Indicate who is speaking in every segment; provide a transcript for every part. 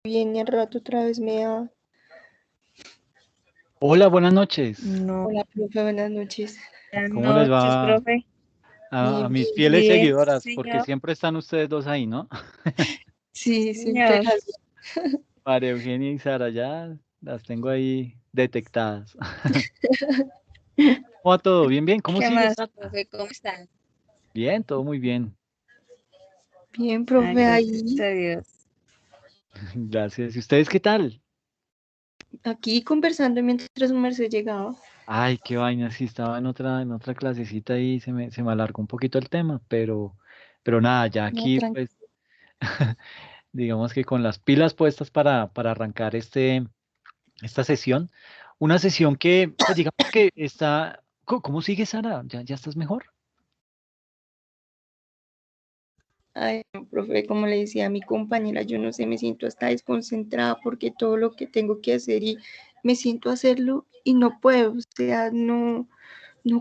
Speaker 1: Bien, y al rato otra vez me da.
Speaker 2: Hola, buenas noches.
Speaker 3: No,
Speaker 1: Hola, profe, buenas noches.
Speaker 3: buenas
Speaker 2: ¿Cómo les
Speaker 3: noches,
Speaker 2: va
Speaker 3: profe.
Speaker 2: a
Speaker 1: Bien,
Speaker 2: mis
Speaker 1: bien.
Speaker 2: fieles
Speaker 3: Bien,
Speaker 2: seguidoras? Porque
Speaker 3: señor.
Speaker 2: siempre están ustedes dos ahí, ¿no?
Speaker 1: Sí, siempre
Speaker 3: Señor.
Speaker 1: las.
Speaker 2: María Eugenia y Sara, ya las tengo ahí detectadas. ¿Cómo va todo? Bien, bien. ¿Cómo
Speaker 3: ¿Qué
Speaker 2: sigue,
Speaker 3: más,
Speaker 2: Sara?
Speaker 3: profe? ¿Cómo están?
Speaker 2: Bien, todo muy bien.
Speaker 1: Bien,
Speaker 3: Ay,
Speaker 1: profe,
Speaker 3: gracias
Speaker 1: ahí,
Speaker 3: a Dios.
Speaker 2: Gracias. ¿Y ustedes qué tal?
Speaker 1: aquí conversando mientras su merced llegaba.
Speaker 2: Ay, qué vaina, sí, estaba en otra clasecita y se me alargó un poquito el tema, pero nada, ya
Speaker 1: No,
Speaker 2: aquí,
Speaker 1: tranquilo.
Speaker 2: pues, digamos que con las pilas puestas para arrancar esta sesión. Una sesión que, pues digamos que está, ¿cómo sigue, Sara? ¿Ya estás mejor?
Speaker 1: Ay, no, profe, como le decía a mi compañera, yo no sé, me siento hasta desconcentrada porque todo lo que tengo que hacer y me siento a hacerlo y no puedo, o sea, no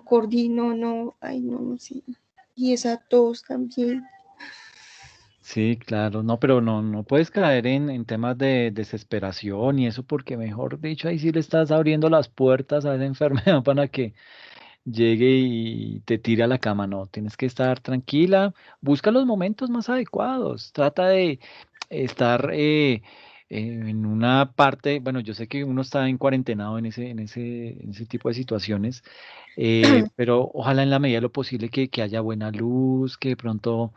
Speaker 1: coordino, no, ay, no sé. Y esa tos también.
Speaker 2: Sí, claro, no, pero no puedes caer en temas de desesperación y eso porque, mejor dicho, ahí sí le estás abriendo las puertas a esa enfermedad para que llegue y te tire a la cama. No, tienes que estar tranquila, busca los momentos más adecuados, trata de estar en una parte, bueno, yo sé que uno está en cuarentenado en ese tipo de situaciones, pero ojalá en la medida de lo posible que haya buena luz, que de pronto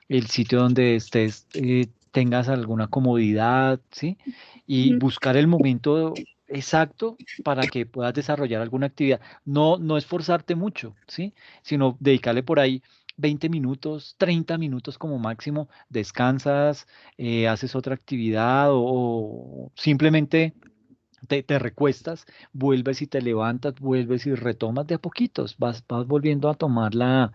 Speaker 2: el sitio donde estés tengas alguna comodidad, ¿sí? Y buscar el momento exacto para que puedas desarrollar alguna actividad. No esforzarte mucho, ¿sí? Sino dedicarle por ahí 20 minutos, 30 minutos como máximo, descansas, haces otra actividad o simplemente te recuestas, vuelves y te levantas, vuelves y retomas de a poquitos, vas volviendo a tomar la-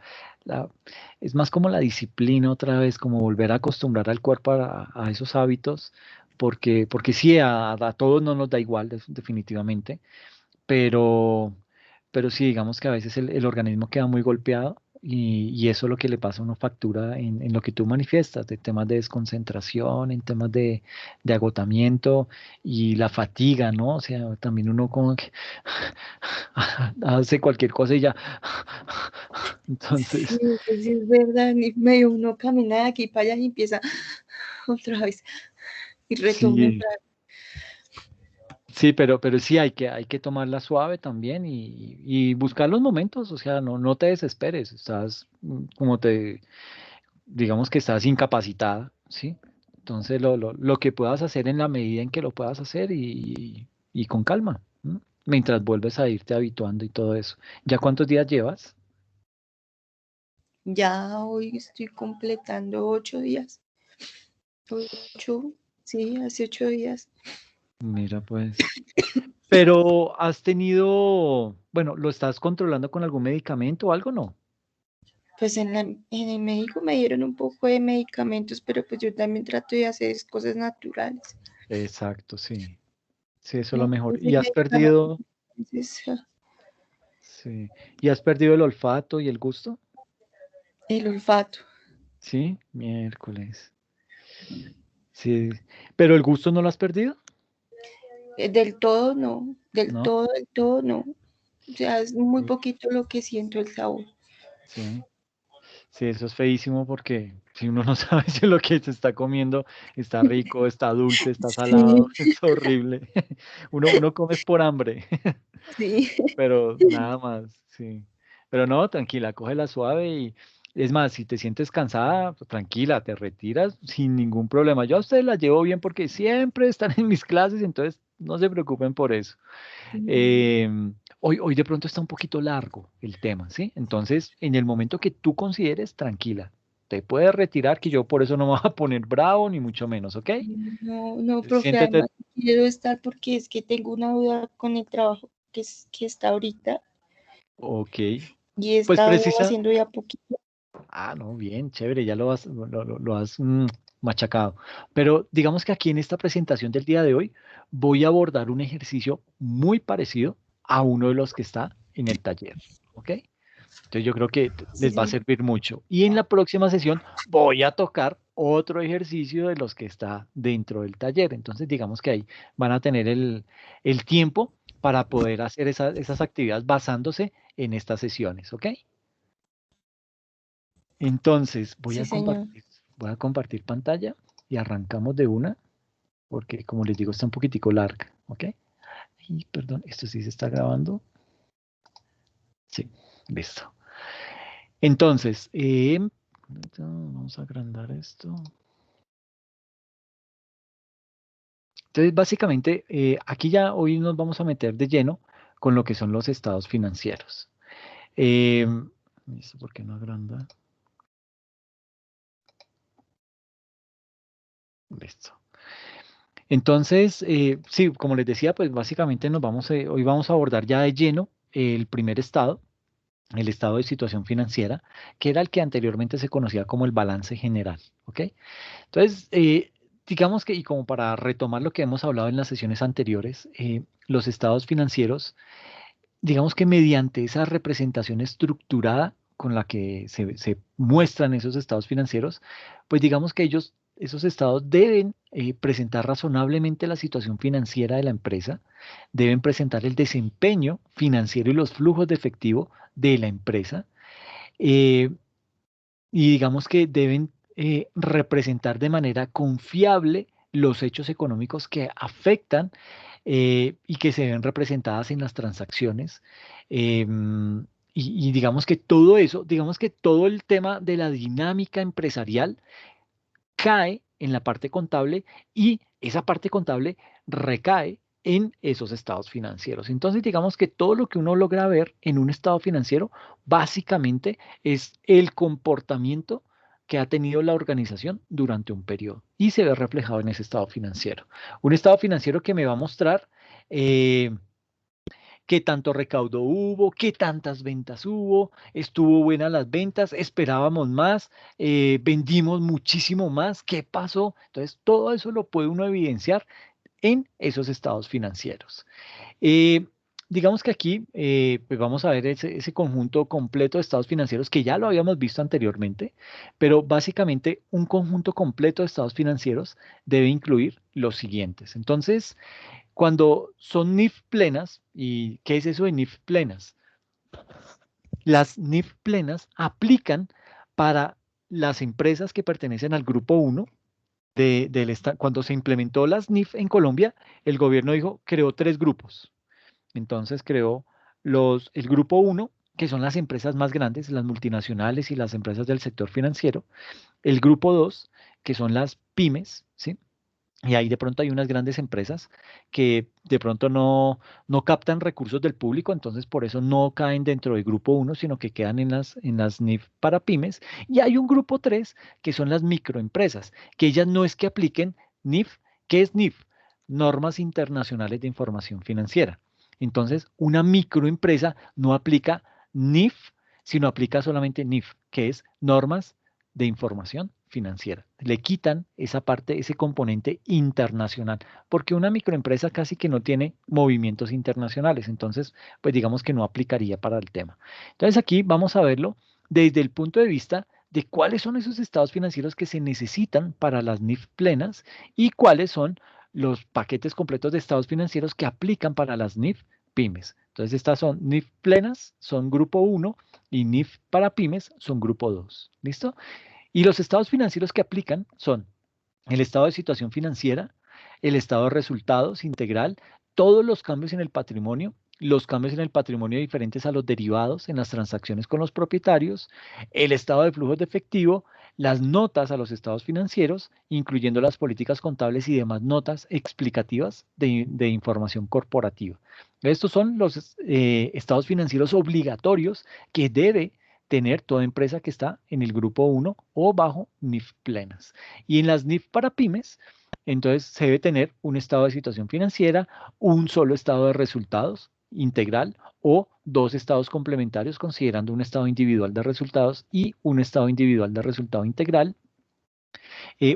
Speaker 2: es más como la disciplina otra vez, como volver a acostumbrar al cuerpo a esos hábitos, porque sí, a todos no nos da igual, definitivamente, pero, pero sí, digamos que a veces el organismo queda muy golpeado y eso es lo que le pasa a uno factura en lo que tú manifiestas, de temas de desconcentración, en temas de agotamiento y la fatiga, ¿no? O sea, también uno como que hace cualquier cosa y ya.
Speaker 1: Sí,
Speaker 2: Entonces,
Speaker 1: eso sí es verdad, y medio uno camina de aquí para allá y empieza otra vez y retoma
Speaker 2: sí.
Speaker 1: otra vez.
Speaker 2: Sí, pero sí hay que tomarla suave también y buscar los momentos, o sea, no te desesperes, estás, como digamos que estás incapacitada, ¿sí? Entonces lo que puedas hacer en la medida en que lo puedas hacer y con calma, ¿no? Mientras vuelves a irte habituando y todo eso. ¿Ya cuántos días llevas?
Speaker 1: Ya hoy estoy completando 8 días. 8, sí, hace 8 días.
Speaker 2: Mira, pues. Pero has tenido, bueno, ¿lo estás controlando con algún medicamento o algo? No.
Speaker 1: Pues en el médico me dieron un poco de medicamentos, pero pues yo también trato de hacer cosas naturales.
Speaker 2: Exacto, sí. Sí, eso es lo
Speaker 1: No,
Speaker 2: mejor.
Speaker 1: pues el
Speaker 2: ¿Y has
Speaker 1: medicamento,
Speaker 2: perdido,
Speaker 1: entonces,
Speaker 2: sí, y has perdido el olfato y el gusto?
Speaker 1: el olfato.
Speaker 2: Sí, miércoles. Sí, pero el gusto no lo has perdido,
Speaker 1: Del todo no,
Speaker 2: ¿no?
Speaker 1: del todo no. O sea, es muy
Speaker 2: Sí,
Speaker 1: poquito lo que siento el sabor.
Speaker 2: sí. Sí, eso es feísimo porque si uno no sabe si lo que se está comiendo está rico, está dulce, está
Speaker 1: Sí,
Speaker 2: salado, es horrible. Uno come es por hambre,
Speaker 1: sí.
Speaker 2: pero nada más, sí. Pero no, tranquila, cógela suave y es más, si te sientes cansada, pues tranquila, te retiras sin ningún problema. Yo a ustedes las llevo bien porque siempre están en mis clases, entonces no se preocupen por eso. Hoy de pronto está un poquito largo el tema, ¿sí? Entonces, en el momento que tú consideres, tranquila, te puedes retirar, que yo por eso no me voy a poner bravo, ni mucho menos, ¿ok?
Speaker 1: No, profe,
Speaker 2: Siéntete,
Speaker 1: además quiero estar porque es que tengo una duda con el trabajo que está ahorita
Speaker 2: ok.
Speaker 1: y he
Speaker 2: Pues
Speaker 1: estado haciendo ya poquito.
Speaker 2: no, bien, chévere, ya lo has machacado. Pero digamos que aquí en esta presentación del día de hoy voy a abordar un ejercicio muy parecido a uno de los que está en el taller, ¿ok? Entonces yo creo que
Speaker 1: Sí,
Speaker 2: les va a
Speaker 1: sí.
Speaker 2: servir mucho. Y en la próxima sesión voy a tocar otro ejercicio de los que está dentro del taller. Entonces, digamos que ahí van a tener el tiempo para poder hacer esas actividades basándose en estas sesiones, ¿ok? Entonces,
Speaker 1: Sí, señor.
Speaker 2: voy a compartir pantalla y arrancamos de una, porque como les digo, está un poquitico larga, ¿ok? Y perdón, esto sí se está grabando. Sí, listo. Entonces, vamos a agrandar esto. Entonces, básicamente, aquí ya hoy nos vamos a meter de lleno con lo que son los estados financieros. Eh, ¿Listo? ¿Por qué no agranda? Listo. Entonces, sí, como les decía, pues básicamente hoy vamos a abordar ya de lleno el primer estado, el estado de situación financiera, que era el que anteriormente se conocía como el balance general, ¿ok? Entonces, digamos que, y como para retomar lo que hemos hablado en las sesiones anteriores, los estados financieros, digamos que mediante esa representación estructurada con la que se muestran esos estados financieros, pues digamos que esos estados deben presentar razonablemente la situación financiera de la empresa, deben presentar el desempeño financiero y los flujos de efectivo de la empresa, eh, y digamos que deben representar de manera confiable los hechos económicos que afectan y que se ven representadas en las transacciones. Y digamos que todo eso, digamos que todo el tema de la dinámica empresarial cae en la parte contable y esa parte contable recae en esos estados financieros. Entonces, digamos que todo lo que uno logra ver en un estado financiero básicamente es el comportamiento que ha tenido la organización durante un periodo y se ve reflejado en ese estado financiero. Un estado financiero que me va a mostrar eh, qué tanto recaudo hubo, qué tantas ventas hubo, estuvo buena las ventas, esperábamos más, vendimos muchísimo más, ¿qué pasó? Entonces, todo eso lo puede uno evidenciar en esos estados financieros. Eh, digamos que aquí pues vamos a ver ese conjunto completo de estados financieros que ya lo habíamos visto anteriormente, pero básicamente un conjunto completo de estados financieros debe incluir los siguientes. Entonces, cuando son NIF plenas, ¿y qué es eso de NIF plenas? Las NIF plenas aplican para las empresas que pertenecen al grupo uno cuando se implementó las NIF en Colombia, el gobierno dijo, creó tres grupos. Entonces creó el grupo uno, que son las empresas más grandes, las multinacionales y las empresas del sector financiero. El grupo 2, que son las pymes, ¿sí? Y ahí de pronto hay unas grandes empresas que de pronto no captan recursos del público, entonces por eso no caen dentro del grupo uno, sino que quedan en las NIF para pymes. Y hay un grupo 3 que son las microempresas, que ellas no es que apliquen NIF. ¿Qué es NIF? Normas Internacionales de Información Financiera. Entonces, una microempresa no aplica NIF, sino aplica solamente NIF, que es Normas de Información Financiera. Le quitan esa parte, ese componente internacional, porque una microempresa casi que no tiene movimientos internacionales, entonces, pues digamos que no aplicaría para el tema. Entonces aquí vamos a verlo desde el punto de vista de cuáles son esos estados financieros que se necesitan para las NIF plenas y cuáles son los paquetes completos de estados financieros que aplican para las NIF pymes. Entonces estas son NIF plenas, son grupo uno y NIF para pymes son grupo 2. ¿Listo? Y los estados financieros que aplican son el estado de situación financiera, el estado de resultados integral, todos los cambios en el patrimonio, los cambios en el patrimonio diferentes a los derivados en las transacciones con los propietarios, el estado de flujos de efectivo, las notas a los estados financieros, incluyendo las políticas contables y demás notas explicativas de información corporativa. Estos son los estados financieros obligatorios que debe tener toda empresa que está en el grupo uno o bajo NIF plenas. Y en las NIF para pymes, entonces se debe tener un estado de situación financiera, un solo estado de resultados integral o dos estados complementarios considerando un estado individual de resultados y un estado individual de resultado integral,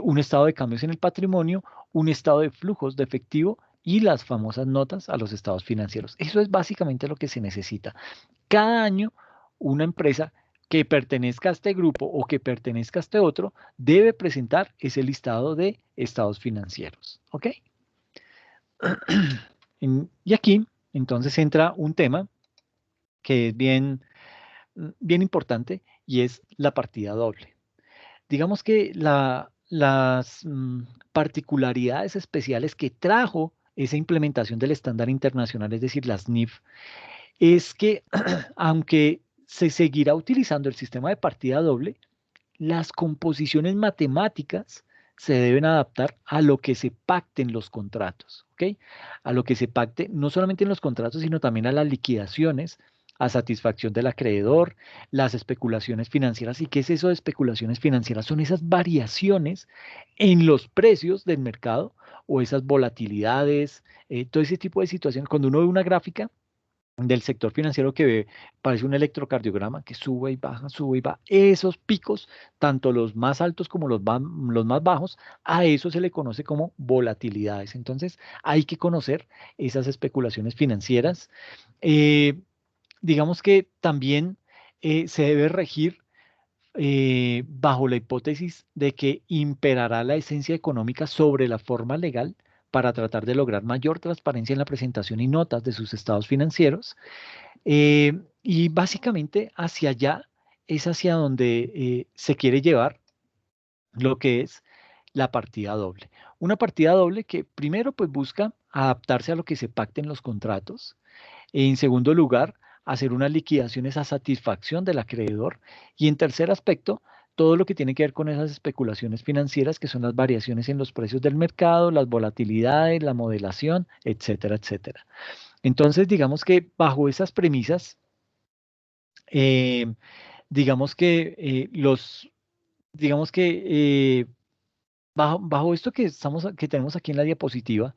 Speaker 2: un estado de cambios en el patrimonio, un estado de flujos de efectivo y las famosas notas a los estados financieros. Eso es básicamente lo que se necesita. Cada año una empresa que pertenezca a este grupo o que pertenezca a este otro, debe presentar ese listado de estados financieros. ¿Ok? Y aquí, entonces, entra un tema que es bien importante y es la partida doble. Digamos que las particularidades especiales que trajo esa implementación del estándar internacional, es decir, las NIF, es que aunque se seguirá utilizando el sistema de partida doble, las composiciones matemáticas se deben adaptar a lo que se pacte en los contratos, ¿ok? A lo que se pacte no solamente en los contratos, sino también a las liquidaciones, a satisfacción del acreedor, las especulaciones financieras. ¿Y qué es eso de especulaciones financieras? Son esas variaciones en los precios del mercado o esas volatilidades, todo ese tipo de situaciones. Cuando uno ve una gráfica, del sector financiero que ve, parece un electrocardiograma que sube y baja. Esos picos, tanto los más altos como los más bajos, a eso se le conoce como volatilidades. Entonces, hay que conocer esas especulaciones financieras. Eh, digamos que también se debe regir bajo la hipótesis de que imperará la esencia económica sobre la forma legal para tratar de lograr mayor transparencia en la presentación y notas de sus estados financieros. Y básicamente hacia allá es hacia donde se quiere llevar lo que es la partida doble. Una partida doble que primero pues busca adaptarse a lo que se pacte en los contratos. En segundo lugar, hacer unas liquidaciones a satisfacción del acreedor. Y en tercer aspecto, todo lo que tiene que ver con esas especulaciones financieras, que son las variaciones en los precios del mercado, las volatilidades, la modelación, etcétera, etcétera. Entonces, digamos que bajo esas premisas, eh, digamos que digamos que bajo esto que tenemos aquí en la diapositiva,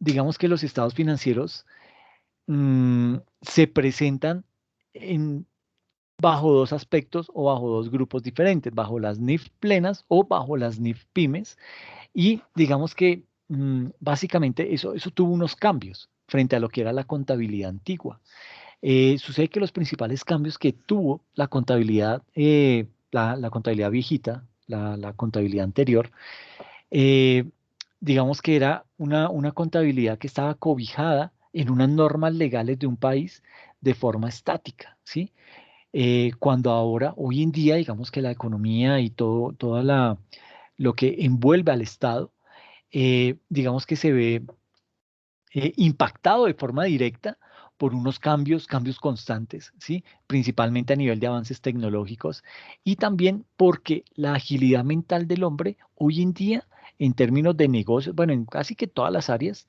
Speaker 2: digamos que los estados financieros se presentan en, bajo dos aspectos o bajo dos grupos diferentes, bajo las NIF plenas o bajo las NIF pymes. Y digamos que básicamente eso tuvo unos cambios frente a lo que era la contabilidad antigua. Sucede que los principales cambios que tuvo la contabilidad, la contabilidad viejita, la contabilidad anterior, eh, digamos que era una contabilidad que estaba cobijada en unas normas legales de un país de forma estática, ¿sí? Cuando ahora, hoy en día, digamos que la economía y toda lo que envuelve al Estado, digamos que se ve impactado de forma directa por unos cambios constantes, ¿sí? Principalmente a nivel de avances tecnológicos y también porque la agilidad mental del hombre hoy en día, en términos de negocios, bueno, en casi que todas las áreas,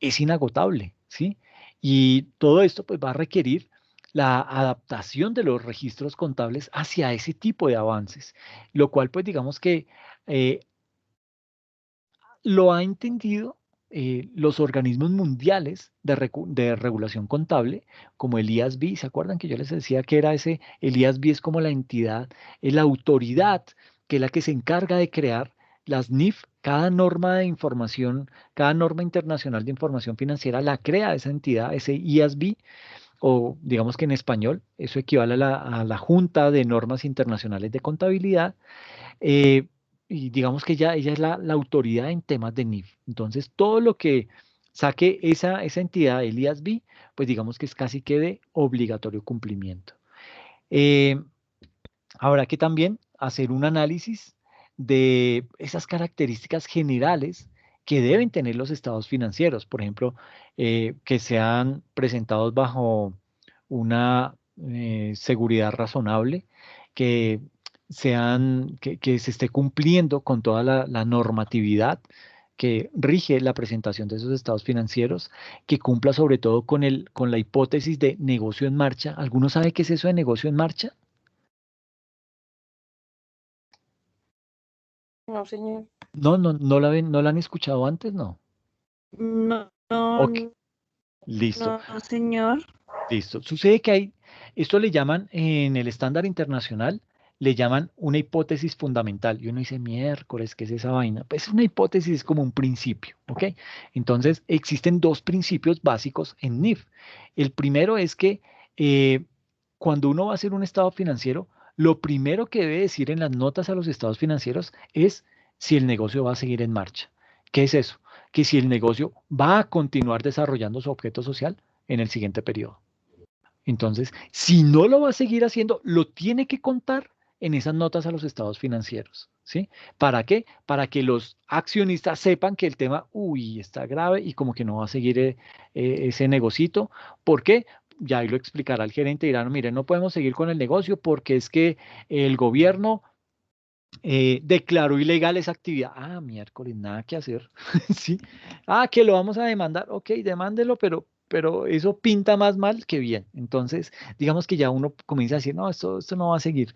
Speaker 2: es inagotable, ¿sí? Y todo esto pues va a requerir la adaptación de los registros contables hacia ese tipo de avances, lo cual pues digamos que eh, lo ha entendido los organismos mundiales de regulación contable, como el IASB. ¿Se acuerdan que yo les decía que era ese? El IASB es como la entidad, la autoridad, que es la que se encarga de crear las NIF. Cada norma de información, cada norma internacional de información financiera la crea esa entidad, ese IASB, o digamos que en español, eso equivale a la Junta de Normas Internacionales de Contabilidad. eh, y digamos que ella es la autoridad en temas de NIF. Entonces, todo lo que saque esa entidad, el IASB, pues digamos que es casi que de obligatorio cumplimiento. Eh, Habrá que también hacer un análisis de esas características generales que deben tener los estados financieros, por ejemplo, que sean presentados bajo una seguridad razonable, que que se esté cumpliendo con toda la normatividad que rige la presentación de esos estados financieros, que cumpla sobre todo con la hipótesis de negocio en marcha. ¿Alguno sabe qué es eso de negocio en marcha?
Speaker 1: No, señor.
Speaker 2: No la han escuchado antes, ¿no?
Speaker 1: No, no,
Speaker 2: Ok, listo,
Speaker 1: no, señor.
Speaker 2: listo. Sucede que esto le llaman en el estándar internacional, le llaman una hipótesis fundamental. Y uno dice, miércoles, ¿qué es esa vaina? Pues una hipótesis es como un principio, ¿ok? Entonces, existen dos principios básicos en NIF. El primero es que cuando uno va a hacer un estado financiero, lo primero que debe decir en las notas a los estados financieros es si el negocio va a seguir en marcha. ¿Qué es eso? Que si el negocio va a continuar desarrollando su objeto social en el siguiente periodo. Entonces, si no lo va a seguir haciendo, lo tiene que contar en esas notas a los estados financieros, ¿sí? ¿Para qué? Para que los accionistas sepan que el tema, uy, está grave y como que no va a seguir ese negocito. ¿Por qué? Ya ahí lo explicará el gerente y dirán, mire, no podemos seguir con el negocio porque es que el gobierno declaró ilegal esa actividad. Ah, miércoles, nada que hacer. Sí. Ah, que lo vamos a demandar. Ok, demándelo, pero eso pinta más mal que bien. Entonces, digamos que ya uno comienza a decir, no, esto no va a seguir.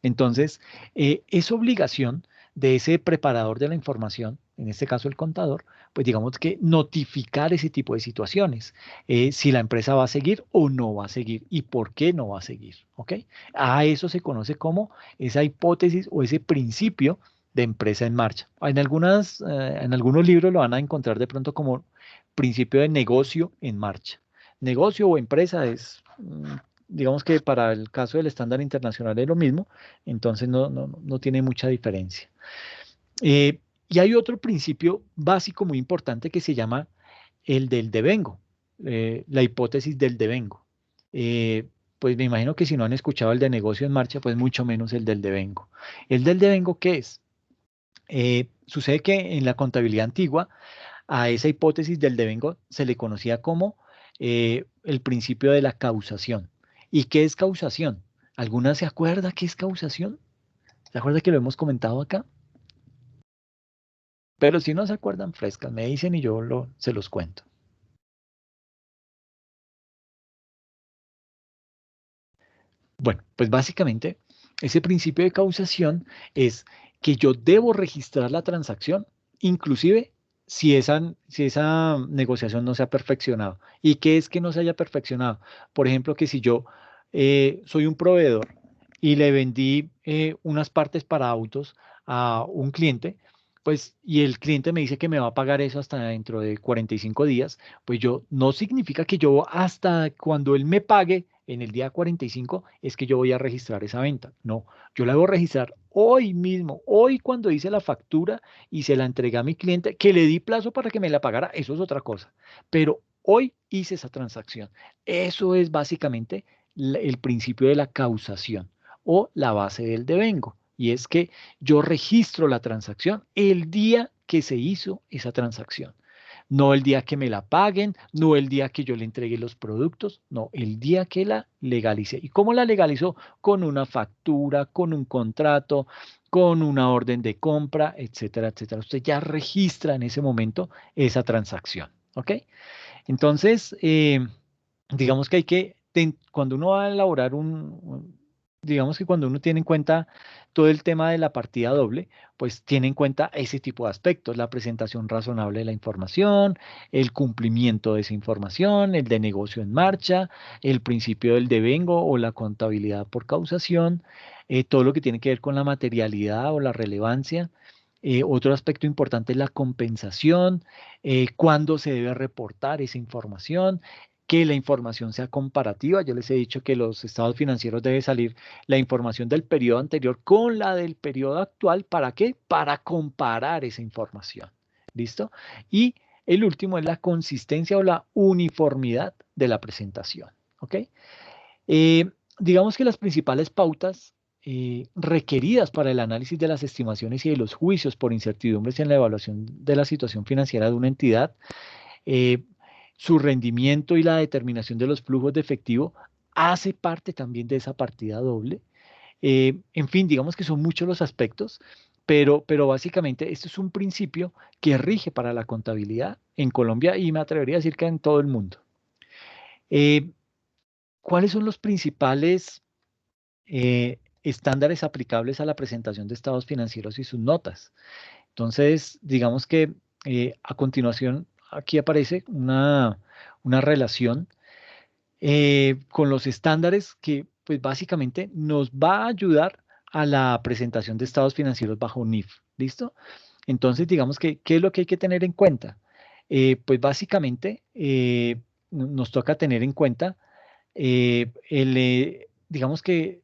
Speaker 2: Entonces, es obligación de ese preparador de la información, en este caso el contador, pues digamos que notificar ese tipo de situaciones, si la empresa va a seguir o no va a seguir y por qué no va a seguir, ¿ok? A eso se conoce como esa hipótesis o ese principio de empresa en marcha. En algunos libros lo van a encontrar de pronto como principio de negocio en marcha. Negocio o empresa es, digamos que para el caso del estándar internacional es lo mismo, entonces no tiene mucha diferencia. Y hay otro principio básico muy importante que se llama el del devengo, la hipótesis del devengo. Eh, pues me imagino que si no han escuchado el de negocio en marcha, pues mucho menos el del devengo. ¿El del devengo qué es? Sucede que en la contabilidad antigua a esa hipótesis del devengo se le conocía como el principio de la causación. ¿Y qué es causación? ¿Alguna se acuerda qué es causación? ¿Se acuerda que lo hemos comentado acá? Pero si no se acuerdan frescas, me dicen y se los cuento. Bueno, pues básicamente ese principio de causación es que yo debo registrar la transacción, inclusive si esa negociación no se ha perfeccionado. ¿Y qué es que no se haya perfeccionado? Por ejemplo, que si yo soy un proveedor y le vendí unas partes para autos a un cliente, pues, y el cliente me dice que me va a pagar eso hasta dentro de 45 días, pues yo no significa que yo hasta cuando él me pague en el día 45 es que yo voy a registrar esa venta. No, yo la debo registrar hoy mismo, hoy cuando hice la factura y se la entregué a mi cliente, que le di plazo para que me la pagara, eso es otra cosa. Pero hoy hice esa transacción. Eso es básicamente el principio de la causación o la base del devengo. Y es que yo registro la transacción el día que se hizo esa transacción. No el día que me la paguen, no el día que yo le entregue los productos, no, el día que la legalicé. ¿Y cómo la legalizó? Con una factura, con un contrato, con una orden de compra, etcétera, etcétera. Usted ya registra en ese momento esa transacción, ¿ok? Entonces, digamos que cuando uno va a elaborar digamos que cuando uno tiene en cuenta todo el tema de la partida doble, pues tiene en cuenta ese tipo de aspectos, la presentación razonable de la información, el cumplimiento de esa información, el de negocio en marcha, el principio del devengo o la contabilidad por causación, todo lo que tiene que ver con la materialidad o la relevancia. Otro aspecto importante es la compensación, cuándo se debe reportar esa información, que la información sea comparativa. Yo les he dicho que los estados financieros debe salir la información del periodo anterior con la del periodo actual. ¿Para qué? Para comparar esa información. ¿Listo? Y el último es la consistencia o la uniformidad de la presentación. ¿Ok? Eh, digamos que las principales pautas requeridas para el análisis de las estimaciones y de los juicios por incertidumbres en la evaluación de la situación financiera de una entidad, eh, su rendimiento y la determinación de los flujos de efectivo hace parte también de esa partida doble. En fin, digamos que son muchos los aspectos, pero básicamente esto es un principio que rige para la contabilidad en Colombia y me atrevería a decir que en todo el mundo. Eh, ¿Cuáles son los principales estándares aplicables a la presentación de estados financieros y sus notas? Entonces, digamos que a continuación aquí aparece una relación con los estándares que pues básicamente nos va a ayudar a la presentación de estados financieros bajo NIF. ¿Listo? Entonces, digamos que, ¿qué es lo que hay que tener en cuenta? Pues básicamente nos toca tener en cuenta digamos que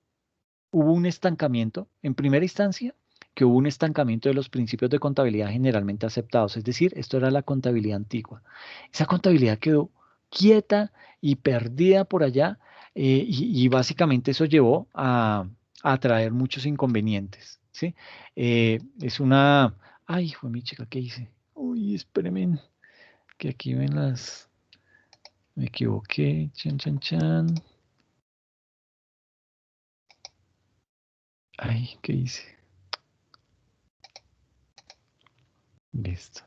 Speaker 2: hubo un estancamiento, en primera instancia, que hubo un estancamiento de los principios de contabilidad generalmente aceptados, es decir, esto era la contabilidad antigua. Esa contabilidad quedó quieta y perdida por allá, y básicamente eso llevó a traer muchos inconvenientes, ¿sí? Es una... Ay, fue mi chica, ¿qué hice? Uy, espérenme, que aquí ven las... Me equivoqué, chan, chan, chan. Ay, ¿qué hice? Listo.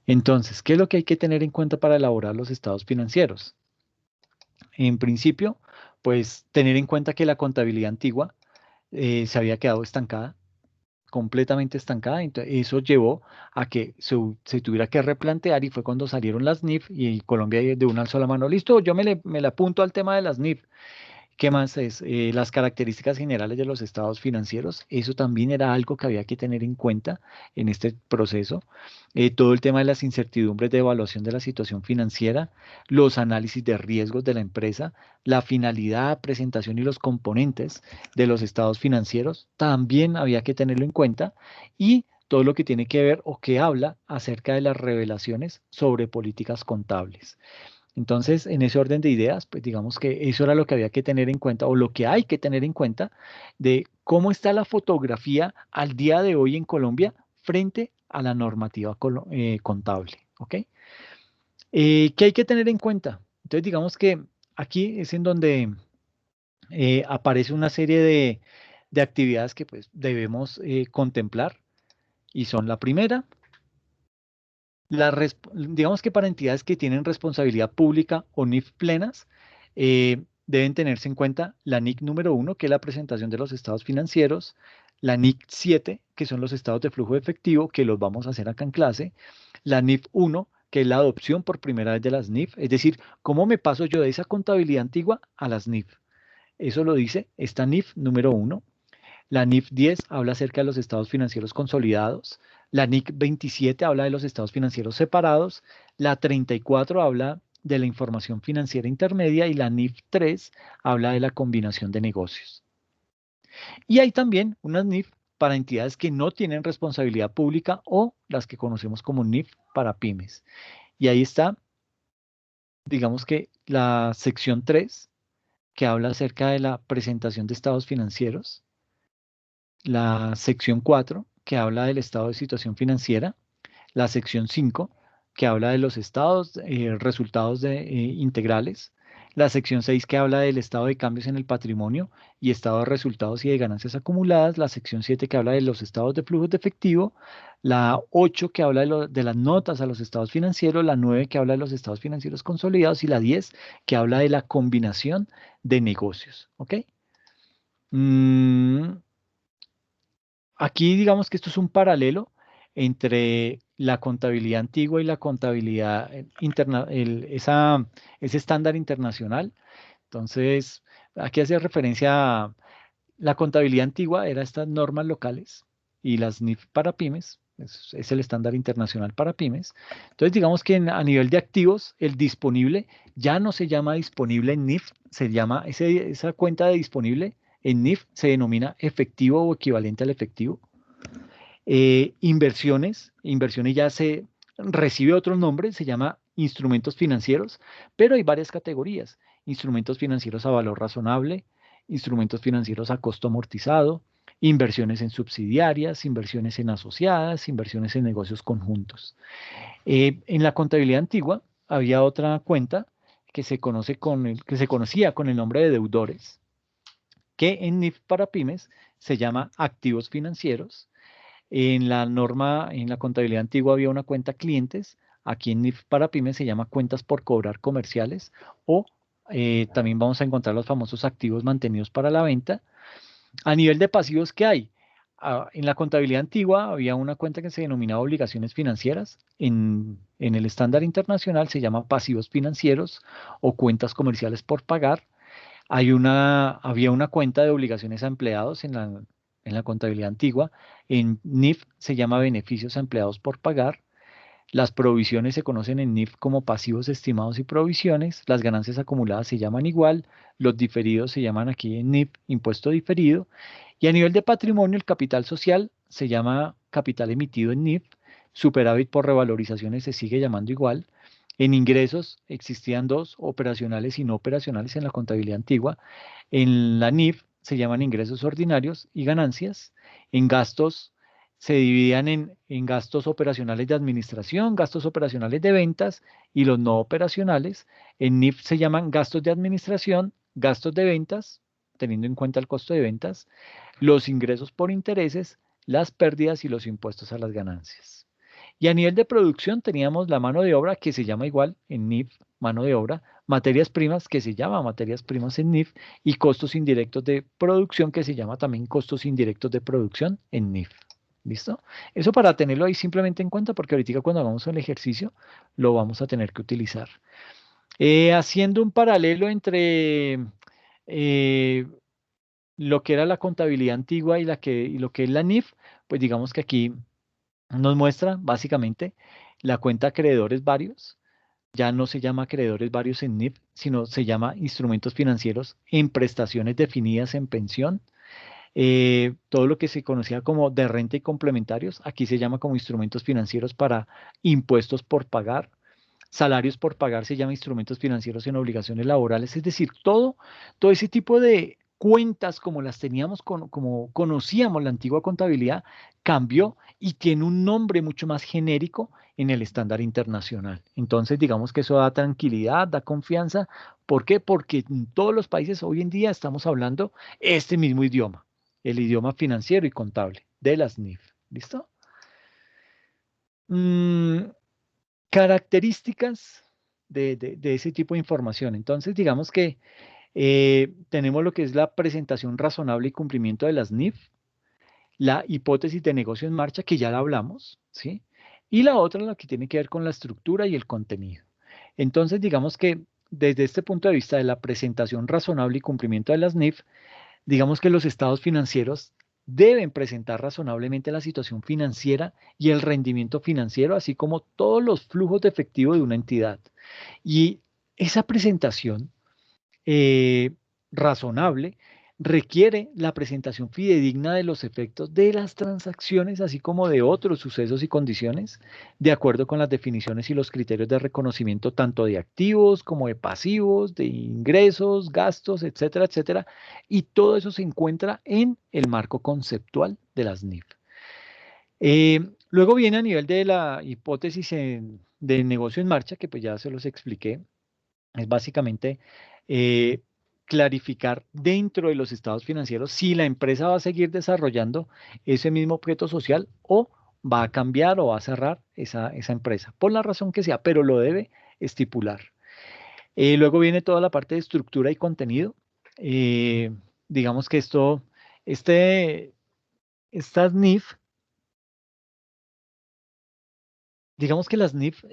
Speaker 2: Entonces, ¿qué es lo que hay que tener en cuenta para elaborar los estados financieros? En principio, pues tener en cuenta que la contabilidad antigua se había quedado estancada, completamente estancada. Entonces, eso llevó a que se tuviera que replantear y fue cuando salieron las NIF y Colombia de una sola mano, listo, yo me le apunto al tema de las NIF. ¿Qué más es? Las características generales de los estados financieros. Eso también era algo que había que tener en cuenta en este proceso. Todo el tema de las incertidumbres de evaluación de la situación financiera, los análisis de riesgos de la empresa, la finalidad, presentación y los componentes de los estados financieros, también había que tenerlo en cuenta. Y todo lo que tiene que ver o que habla acerca de las revelaciones sobre políticas contables. Entonces, en ese orden de ideas, pues digamos que eso era lo que había que tener en cuenta o lo que hay que tener en cuenta de cómo está la fotografía al día de hoy en Colombia frente a la normativa contable. ¿Ok? ¿Qué hay que tener en cuenta? Entonces, digamos que aquí es en donde aparece una serie de actividades que pues debemos contemplar y son la primera. Digamos que para entidades que tienen responsabilidad pública o NIF plenas, deben tenerse en cuenta la NIC número uno, que es la presentación de los estados financieros, la NIC 7, que son los estados de flujo de efectivo, que los vamos a hacer acá en clase, la NIF 1, que es la adopción por primera vez de las NIF, es decir, cómo me paso yo de esa contabilidad antigua a las NIF. Eso lo dice esta NIF número uno. La NIF 10 habla acerca de los estados financieros consolidados. La NIC 27 habla de los estados financieros separados. La 34 habla de la información financiera intermedia y la NIF 3 habla de la combinación de negocios. Y hay también unas NIF para entidades que no tienen responsabilidad pública o las que conocemos como NIF para pymes. Y ahí está, digamos que la sección 3 que habla acerca de la presentación de estados financieros, la sección 4 que habla del estado de situación financiera, la sección 5 que habla de los estados, resultados integrales, la sección 6 que habla del estado de cambios en el patrimonio y estado de resultados y de ganancias acumuladas, la sección 7 que habla de los estados de flujos de efectivo, la 8 que habla de las notas a los estados financieros, la 9 que habla de los estados financieros consolidados y la 10 que habla de la combinación de negocios. ¿Ok? Mm, Aquí digamos que esto es un paralelo entre la contabilidad antigua y la contabilidad interna, ese estándar internacional. Entonces, aquí hace referencia a la contabilidad antigua, era estas normas locales y las NIF para pymes, es el estándar internacional para pymes. Entonces, digamos que a nivel de activos, el disponible ya no se llama disponible en NIF, se llama esa cuenta de disponible en NIF se denomina efectivo o equivalente al efectivo. Inversiones ya se recibe otro nombre, se llama instrumentos financieros, pero hay varias categorías. Instrumentos financieros a valor razonable, instrumentos financieros a costo amortizado, inversiones en subsidiarias, inversiones en asociadas, inversiones en negocios conjuntos. En la contabilidad antigua había otra cuenta que se conocía con el nombre de deudores, que en NIF para pymes se llama activos financieros. En la norma, en la contabilidad antigua había una cuenta clientes. Aquí en NIF para pymes se llama cuentas por cobrar comerciales o también vamos a encontrar los famosos activos mantenidos para la venta. A nivel de pasivos, ¿qué hay? En la contabilidad antigua había una cuenta que se denominaba obligaciones financieras. En el estándar internacional se llama pasivos financieros o cuentas comerciales por pagar. Había una cuenta de obligaciones a empleados en la contabilidad antigua. En NIF se llama beneficios a empleados por pagar. Las provisiones se conocen en NIF como pasivos estimados y provisiones. Las ganancias acumuladas se llaman igual. Los diferidos se llaman aquí en NIF impuesto diferido. Y a nivel de patrimonio, el capital social se llama capital emitido en NIF. Superávit por revalorizaciones se sigue llamando igual. En ingresos existían dos, operacionales y no operacionales en la contabilidad antigua. En la NIF se llaman ingresos ordinarios y ganancias. En gastos se dividían en gastos operacionales de administración, gastos operacionales de ventas y los no operacionales. En NIF se llaman gastos de administración, gastos de ventas, teniendo en cuenta el costo de ventas, los ingresos por intereses, las pérdidas y los impuestos a las ganancias. Y a nivel de producción teníamos la mano de obra que se llama igual en NIF, mano de obra, materias primas que se llama materias primas en NIF y costos indirectos de producción que se llama también costos indirectos de producción en NIF. ¿Listo? Eso para tenerlo ahí simplemente en cuenta porque ahorita cuando hagamos el ejercicio lo vamos a tener que utilizar. Haciendo un paralelo entre eh, lo que era la contabilidad antigua y lo que es la NIF, pues digamos que aquí nos muestra básicamente la cuenta acreedores varios. Ya no se llama acreedores varios en NIF, sino se llama instrumentos financieros en prestaciones definidas en pensión. Todo lo que se conocía como de renta y complementarios, aquí se llama como instrumentos financieros para impuestos por pagar. Salarios por pagar se llama instrumentos financieros en obligaciones laborales, es decir, todo ese tipo de cuentas como las teníamos, como conocíamos la antigua contabilidad, cambió y tiene un nombre mucho más genérico en el estándar internacional. Entonces, digamos que eso da tranquilidad, da confianza. ¿Por qué? Porque en todos los países hoy en día estamos hablando este mismo idioma, el idioma financiero y contable de las NIF. ¿Listo? Mm, características de ese tipo de información. Entonces, digamos que tenemos lo que es la presentación razonable y cumplimiento de las NIF, la hipótesis de negocio en marcha, que ya la hablamos, ¿sí? Y la otra, la que tiene que ver con la estructura y el contenido. Entonces, digamos que desde este punto de vista de la presentación razonable y cumplimiento de las NIF, digamos que los estados financieros deben presentar razonablemente la situación financiera y el rendimiento financiero, así como todos los flujos de efectivo de una entidad. Y esa presentación eh, razonable requiere la presentación fidedigna de los efectos de las transacciones, así como de otros sucesos y condiciones, de acuerdo con las definiciones y los criterios de reconocimiento tanto de activos como de pasivos, de ingresos, gastos, etcétera, etcétera. Y todo eso se encuentra en el marco conceptual de las NIF. Luego viene a nivel de la hipótesis de negocio en marcha, que pues ya se los expliqué. Es básicamente eh, clarificar dentro de los estados financieros si la empresa va a seguir desarrollando ese mismo objeto social o va a cambiar o va a cerrar esa empresa, por la razón que sea, pero lo debe estipular. Luego viene toda la parte de estructura y contenido. Eh, digamos que este, estas NIF, digamos que las NIF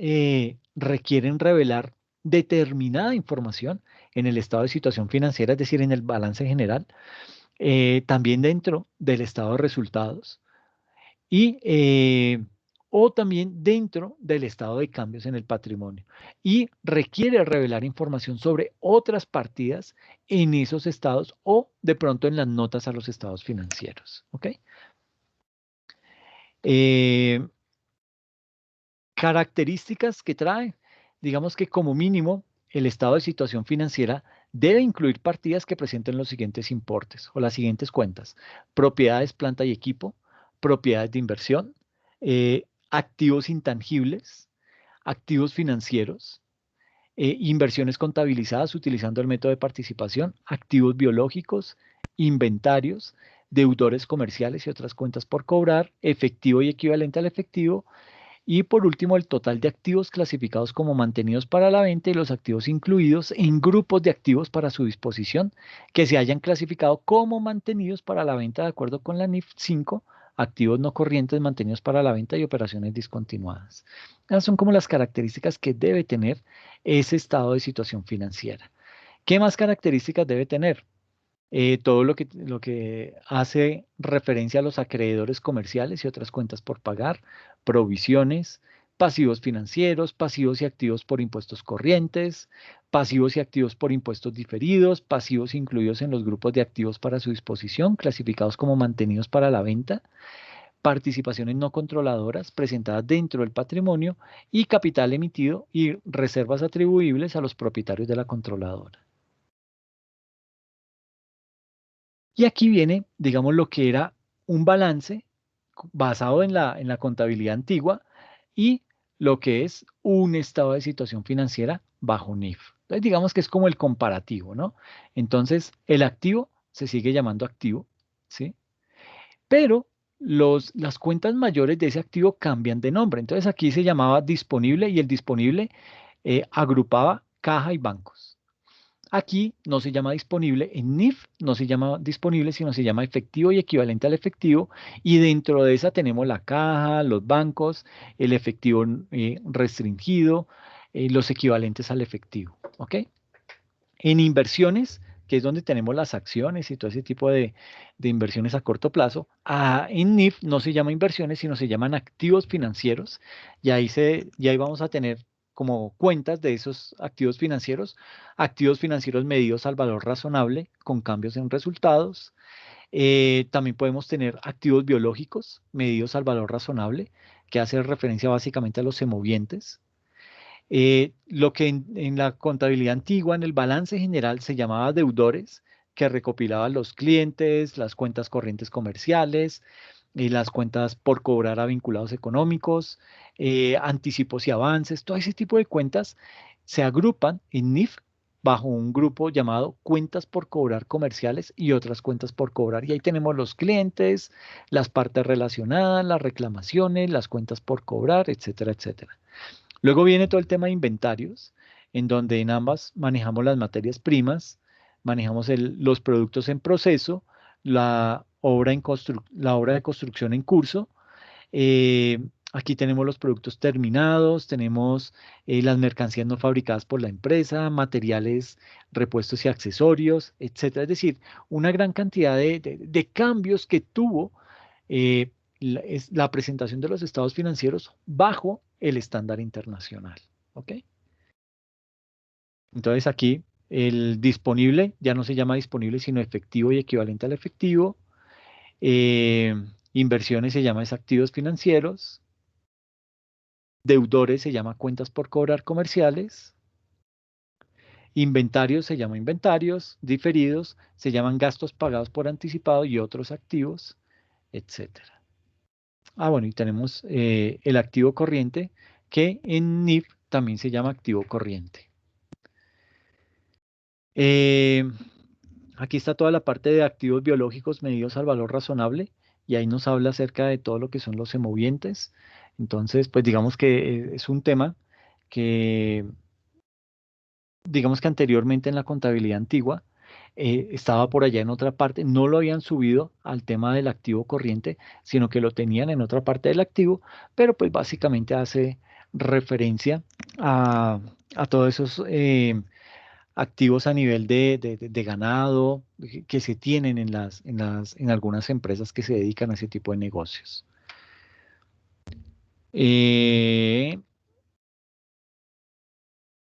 Speaker 2: requieren revelar determinada información en el estado de situación financiera, es decir, en el balance general, también dentro del estado de resultados y o también dentro del estado de cambios en el patrimonio. Y requiere revelar información sobre otras partidas en esos estados o de pronto en las notas a los estados financieros. ¿Ok? Eh, Características que trae, digamos que como mínimo el estado de situación financiera debe incluir partidas que presenten los siguientes importes o las siguientes cuentas: propiedades, planta y equipo, propiedades de inversión, activos intangibles, activos financieros, inversiones contabilizadas utilizando el método de participación, activos biológicos, inventarios, deudores comerciales y otras cuentas por cobrar, efectivo y equivalente al efectivo, y por último, el total de activos clasificados como mantenidos para la venta y los activos incluidos en grupos de activos para su disposición que se hayan clasificado como mantenidos para la venta de acuerdo con la NIF 5, activos no corrientes mantenidos para la venta y operaciones discontinuadas. Esas son como las características que debe tener ese estado de situación financiera. ¿Qué más características debe tener? Todo lo que hace referencia a los acreedores comerciales y otras cuentas por pagar, provisiones, pasivos financieros, pasivos y activos por impuestos corrientes, pasivos y activos por impuestos diferidos, pasivos incluidos en los grupos de activos para su disposición, clasificados como mantenidos para la venta, participaciones no controladoras presentadas dentro del patrimonio y capital emitido y reservas atribuibles a los propietarios de la controladora. Y aquí viene, digamos, lo que era un balance basado en la contabilidad antigua y lo que es un estado de situación financiera bajo NIF. Entonces, digamos que es como el comparativo, ¿no? Entonces, el activo se sigue llamando activo, ¿sí? Pero las cuentas mayores de ese activo cambian de nombre. Entonces, aquí se llamaba disponible y el disponible agrupaba caja y bancos. Aquí no se llama disponible, en NIF no se llama disponible, sino se llama efectivo y equivalente al efectivo. Y dentro de esa tenemos la caja, los bancos, el efectivo restringido, los equivalentes al efectivo. ¿Ok? En inversiones, que es donde tenemos las acciones y todo ese tipo de inversiones a corto plazo, en NIF no se llama inversiones, sino se llaman activos financieros. Y ahí vamos a tener como cuentas de esos activos financieros medidos al valor razonable con cambios en resultados. También podemos tener activos biológicos medidos al valor razonable, que hace referencia básicamente a los semovientes. Lo que en la contabilidad antigua, en el balance general, se llamaba deudores, que recopilaba los clientes, las cuentas corrientes comerciales, y las cuentas por cobrar a vinculados económicos, anticipos y avances, todo ese tipo de cuentas se agrupan en NIF bajo un grupo llamado cuentas por cobrar comerciales y otras cuentas por cobrar. Y ahí tenemos los clientes, las partes relacionadas, las reclamaciones, las cuentas por cobrar, etcétera, etcétera. Luego viene todo el tema de inventarios, en donde en ambas manejamos las materias primas, manejamos los productos en proceso, la obra de construcción en curso. eh, Aquí tenemos los productos terminados, tenemos las mercancías no fabricadas por la empresa, materiales, repuestos y accesorios, etcétera. Es decir, una gran cantidad de cambios que tuvo es la presentación de los estados financieros bajo el estándar internacional. ¿Ok? Entonces aquí el disponible ya no se llama disponible, sino efectivo y equivalente al efectivo. Eh, Inversiones se llama es activos financieros. Deudores se llama cuentas por cobrar comerciales. Inventarios se llama inventarios. Diferidos se llaman gastos pagados por anticipado y otros activos, etcétera. Bueno, y tenemos el activo corriente, que en NIF también se llama activo corriente. Eh, Aquí está toda la parte de activos biológicos medidos al valor razonable, y ahí nos habla acerca de todo lo que son los semovientes. Entonces, pues digamos que es un tema que, digamos que anteriormente en la contabilidad antigua, estaba por allá en otra parte, no lo habían subido al tema del activo corriente, sino que lo tenían en otra parte del activo, pero pues básicamente hace referencia a, a todos esos activos a nivel de ganado que se tienen en algunas empresas que se dedican a ese tipo de negocios. Eh,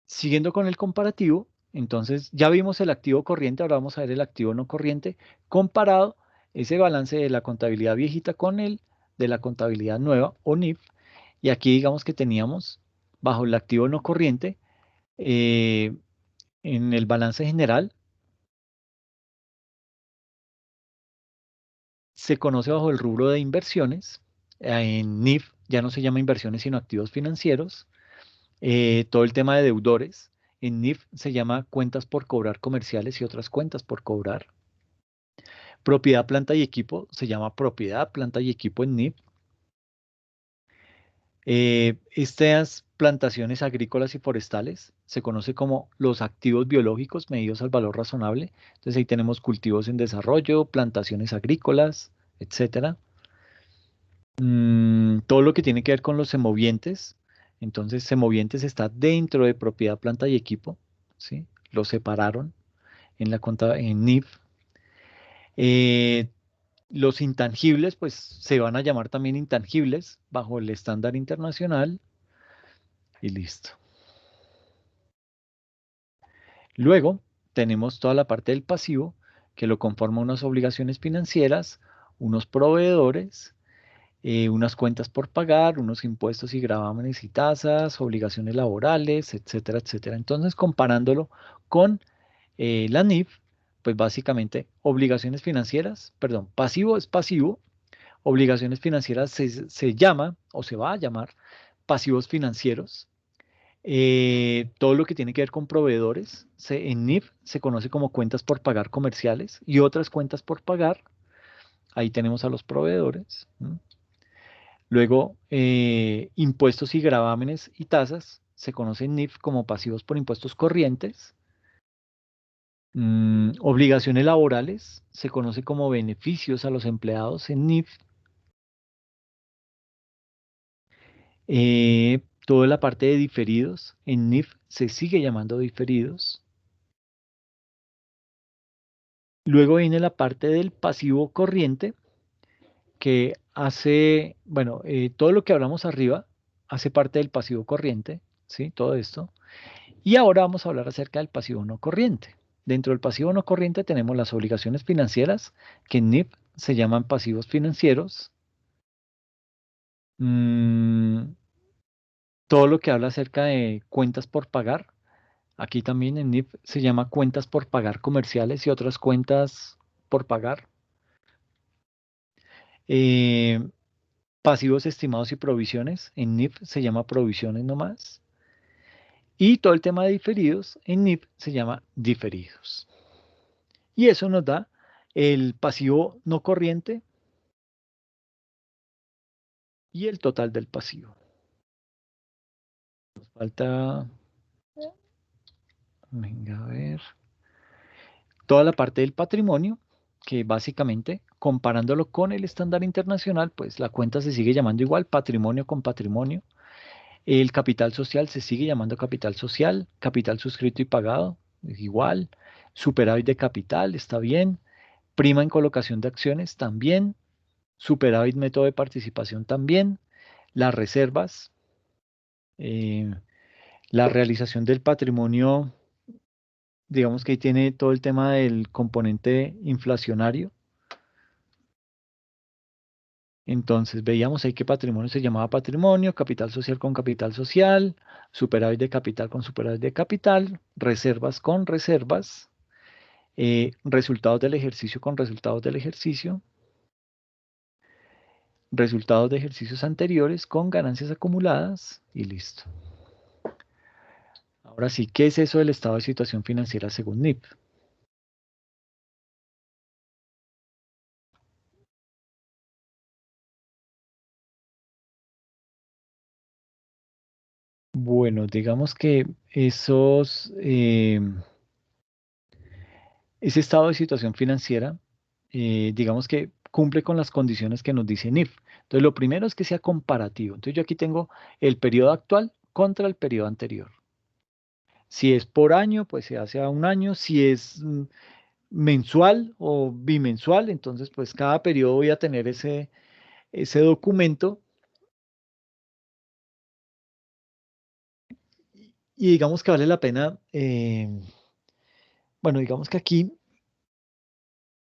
Speaker 2: Siguiendo con el comparativo, entonces ya vimos el activo corriente, ahora vamos a ver el activo no corriente comparado, ese balance de la contabilidad viejita con el de la contabilidad nueva o NIF. Y aquí digamos que teníamos bajo el activo no corriente, eh, en el balance general, se conoce bajo el rubro de inversiones. En NIF ya no se llama inversiones, sino activos financieros. Todo el tema de deudores. En NIF se llama cuentas por cobrar comerciales y otras cuentas por cobrar. Propiedad, planta y equipo se llama propiedad, planta y equipo en NIF. Estas plantaciones agrícolas y forestales se conoce como los activos biológicos medidos al valor razonable. Entonces ahí tenemos cultivos en desarrollo, plantaciones agrícolas, etcétera. Todo lo que tiene que ver con los semovientes. Entonces, semovientes está dentro de propiedad, planta y equipo, ¿sí? Lo separaron en NIF. Eh, los intangibles, pues se van a llamar también intangibles bajo el estándar internacional. y listo. Luego tenemos toda la parte del pasivo, que lo conforman unas obligaciones financieras, unos proveedores, unas cuentas por pagar, unos impuestos y gravámenes y tasas, obligaciones laborales, etcétera, etcétera. Entonces, comparándolo con la NIF, pues básicamente obligaciones financieras, perdón, pasivo es pasivo, obligaciones financieras se llama o se va a llamar pasivos financieros. Todo lo que tiene que ver con proveedores, en NIF se conoce como cuentas por pagar comerciales y otras cuentas por pagar. Ahí tenemos a los proveedores. ¿M? Luego, impuestos y gravámenes y tasas se conocen NIF como pasivos por impuestos corrientes. Obligaciones laborales se conoce como beneficios a los empleados en NIF. Toda la parte de diferidos en NIF se sigue llamando diferidos. Luego viene la parte del pasivo corriente que hace, bueno, todo lo que hablamos arriba hace parte del pasivo corriente, ¿sí? Todo esto. Y ahora vamos a hablar acerca del pasivo no corriente. Dentro del pasivo no corriente tenemos las obligaciones financieras, que en NIF se llaman pasivos financieros. Mm, todo lo que habla acerca de cuentas por pagar. Aquí también en NIF se llama cuentas por pagar comerciales y otras cuentas por pagar. Eh, pasivos estimados y provisiones. En NIF se llama provisiones nomás. Y todo el tema de diferidos en NIF se llama diferidos. Y eso nos da el pasivo no corriente y el total del pasivo. Nos falta, venga a ver, toda la parte del patrimonio, que básicamente, comparándolo con el estándar internacional, pues la cuenta se sigue llamando igual, patrimonio con patrimonio. El capital social se sigue llamando capital social, capital suscrito y pagado, igual. Superávit de capital, está bien. Prima en colocación de acciones, también. Superávit método de participación, también. Las reservas, eh, la realización del patrimonio, digamos que ahí tiene todo el tema del componente inflacionario. Entonces veíamos ahí que patrimonio se llamaba patrimonio, capital social con capital social, superávit de capital con superávit de capital, reservas con reservas, resultados del ejercicio con resultados del ejercicio, resultados de ejercicios anteriores con ganancias acumuladas y listo. Ahora sí, ¿qué es eso del estado de situación financiera según NIP? Bueno, digamos que ese estado de situación financiera, digamos que cumple con las condiciones que nos dice NIF. Entonces, lo primero es que sea comparativo. Entonces, yo aquí tengo el periodo actual contra el periodo anterior. Si es por año, pues se hace a un año. Si es mensual o bimensual, entonces, pues cada periodo voy a tener ese documento y digamos que vale la pena, bueno, digamos que aquí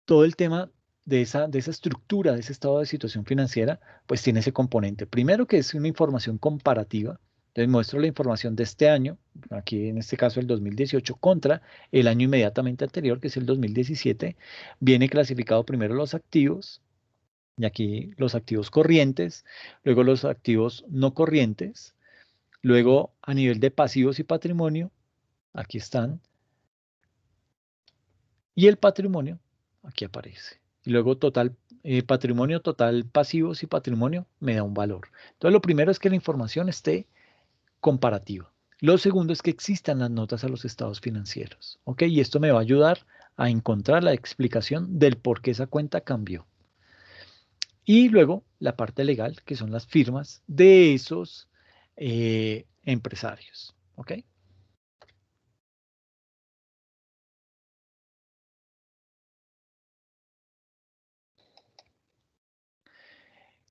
Speaker 2: todo el tema de esa estructura, de ese estado de situación financiera, pues tiene ese componente. Primero que es una información comparativa. Entonces muestro la información de este año, aquí en este caso el 2018, contra el año inmediatamente anterior, que es el 2017. Viene clasificado primero los activos, y aquí los activos corrientes, luego los activos no corrientes, luego a nivel de pasivos y patrimonio, aquí están, y el patrimonio, aquí aparece. Y luego total, patrimonio total pasivos y patrimonio me da un valor. Entonces lo primero es que la información esté comparativa. Lo segundo es que existan las notas a los estados financieros. ¿Ok? Y esto me va a ayudar a encontrar la explicación del por qué esa cuenta cambió. Y luego la parte legal, que son las firmas de esos empresarios. ¿Ok?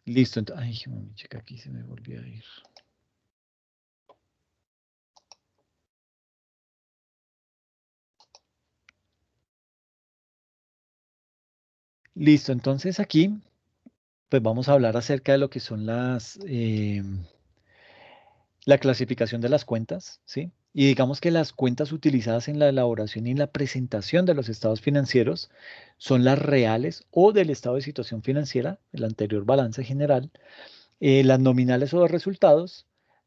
Speaker 2: Listo. Ay, checa aquí, se me volvió a ir. Listo, entonces aquí pues vamos a hablar acerca de lo que son la clasificación de las cuentas, ¿sí? Y digamos que las cuentas utilizadas en la elaboración y en la presentación de los estados financieros son las reales o del estado de situación financiera, el anterior balance general. Las nominales o de resultados,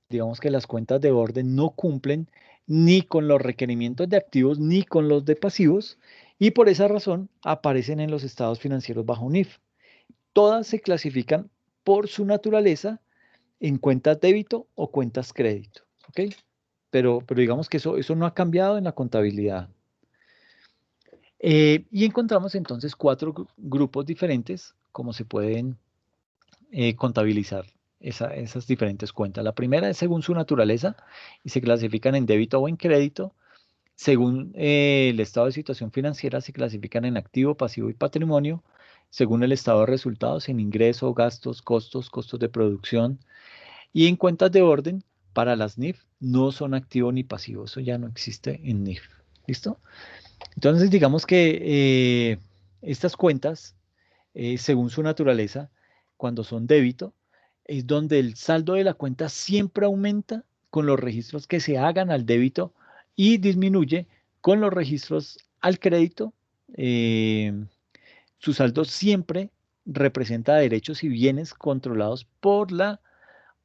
Speaker 2: digamos que las cuentas de orden no cumplen ni con los requerimientos de activos ni con los de pasivos, y por esa razón aparecen en los estados financieros bajo NIF. Todas se clasifican por su naturaleza en cuentas débito o cuentas crédito, ¿ok? Pero digamos que eso no ha cambiado en la contabilidad. Y encontramos entonces cuatro grupos diferentes, como se pueden contabilizar esas diferentes cuentas. La primera es según su naturaleza y se clasifican en débito o en crédito. Según el estado de situación financiera, se clasifican en activo, pasivo y patrimonio. Según el estado de resultados, en ingreso, gastos, costos, costos de producción. Y en cuentas de orden, para las NIF, no son activo ni pasivo. Eso ya no existe en NIF. ¿Listo? Entonces, digamos que estas cuentas, según su naturaleza, cuando son débito, es donde el saldo de la cuenta siempre aumenta con los registros que se hagan al débito y disminuye con los registros al crédito. Eh, Su saldo siempre representa derechos y bienes controlados por la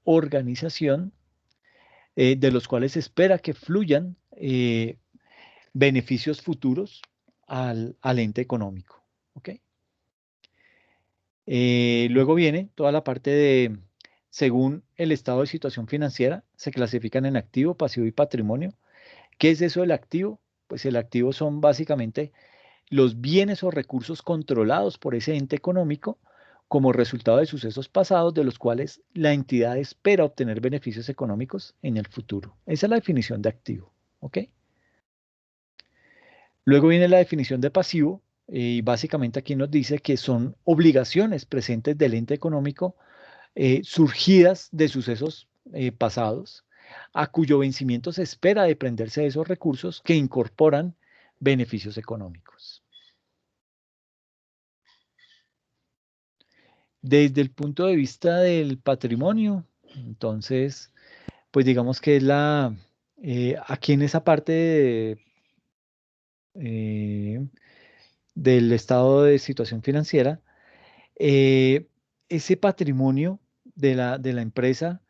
Speaker 2: organización, de los cuales se espera que fluyan beneficios futuros al ente económico. ¿Ok? Luego viene toda la parte de, según el estado de situación financiera, se clasifican en activo, pasivo y patrimonio. ¿Qué es eso del activo? Pues el activo son básicamente los bienes o recursos controlados por ese ente económico como resultado de sucesos pasados de los cuales la entidad espera obtener beneficios económicos en el futuro. Esa es la definición de activo. ¿Ok? Luego viene la definición de pasivo, y básicamente aquí nos dice que son obligaciones presentes del ente económico, surgidas de sucesos pasados, a cuyo vencimiento se espera desprenderse de esos recursos que incorporan beneficios económicos. Desde el punto de vista del patrimonio, entonces, pues digamos que es aquí en esa parte eh, del estado de situación financiera, eh, ese patrimonio de la empresa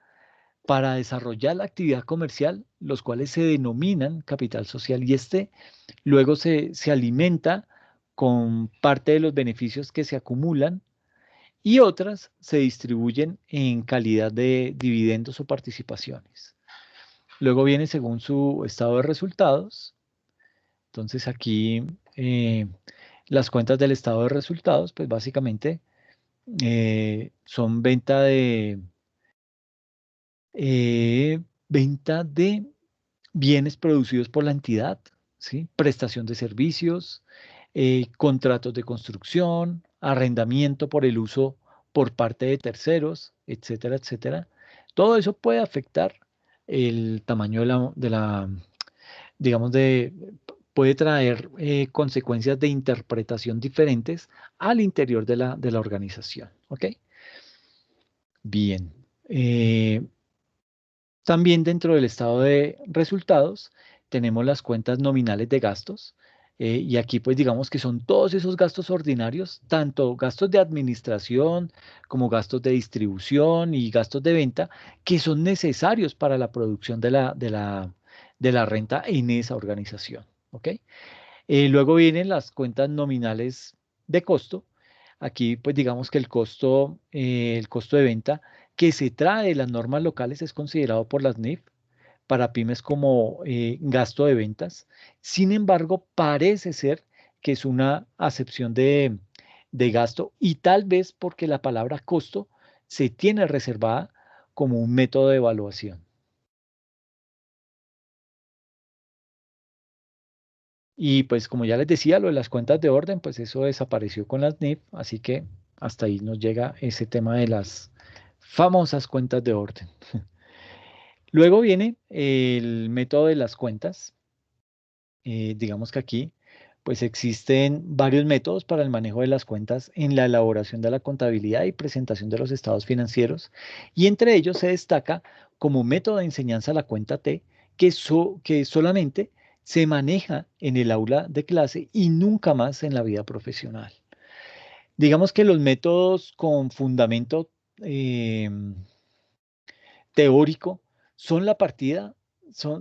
Speaker 2: para desarrollar la actividad comercial, los cuales se denominan capital social, y este luego se alimenta con parte de los beneficios que se acumulan y otras se distribuyen en calidad de dividendos o participaciones. Luego viene según su estado de resultados. Entonces aquí eh, las cuentas del estado de resultados, pues básicamente son eh, venta de bienes producidos por la entidad, ¿sí? Prestación de servicios, contratos de construcción, arrendamiento por el uso por parte de terceros, etcétera, etcétera. Todo eso puede afectar el tamaño digamos, puede traer consecuencias de interpretación diferentes al interior de la organización, ¿ok? Bien. También dentro del estado de resultados tenemos las cuentas nominales de gastos, y aquí pues digamos que son todos esos gastos ordinarios, tanto gastos de administración como gastos de distribución y gastos de venta que son necesarios para la producción de la renta en esa organización. ¿Ok? Luego vienen las cuentas nominales de costo. Aquí, pues digamos que el costo de venta que se trae de las normas locales es considerado por las NIF para pymes como gasto de ventas. Sin embargo, parece ser que es una acepción de gasto, y tal vez porque la palabra costo se tiene reservada como un método de evaluación. Y pues como ya les decía, lo de las cuentas de orden, pues eso desapareció con las NIF, así que hasta ahí nos llega ese tema de las famosas cuentas de orden. Luego viene el método de las cuentas. Digamos que aquí, pues existen varios métodos para el manejo de las cuentas en la elaboración de la contabilidad y presentación de los estados financieros, y entre ellos se destaca como método de enseñanza la cuenta T, que solamente se maneja en el aula de clase y nunca más en la vida profesional. Digamos que los métodos con fundamento eh, teórico son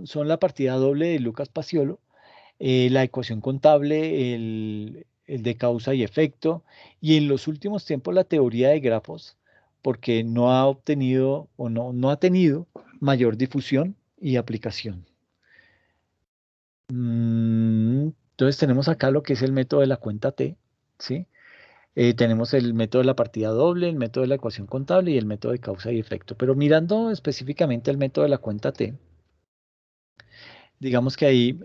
Speaker 2: son la partida doble de Lucas Paciolo, la ecuación contable, el de causa y efecto, y en los últimos tiempos la teoría de grafos, porque no ha obtenido o no ha tenido mayor difusión y aplicación. Entonces tenemos acá lo que es el método de la cuenta T, ¿sí? Tenemos el método de la partida doble, el método de la ecuación contable y el método de causa y efecto. Pero mirando específicamente el método de la cuenta T, digamos que ahí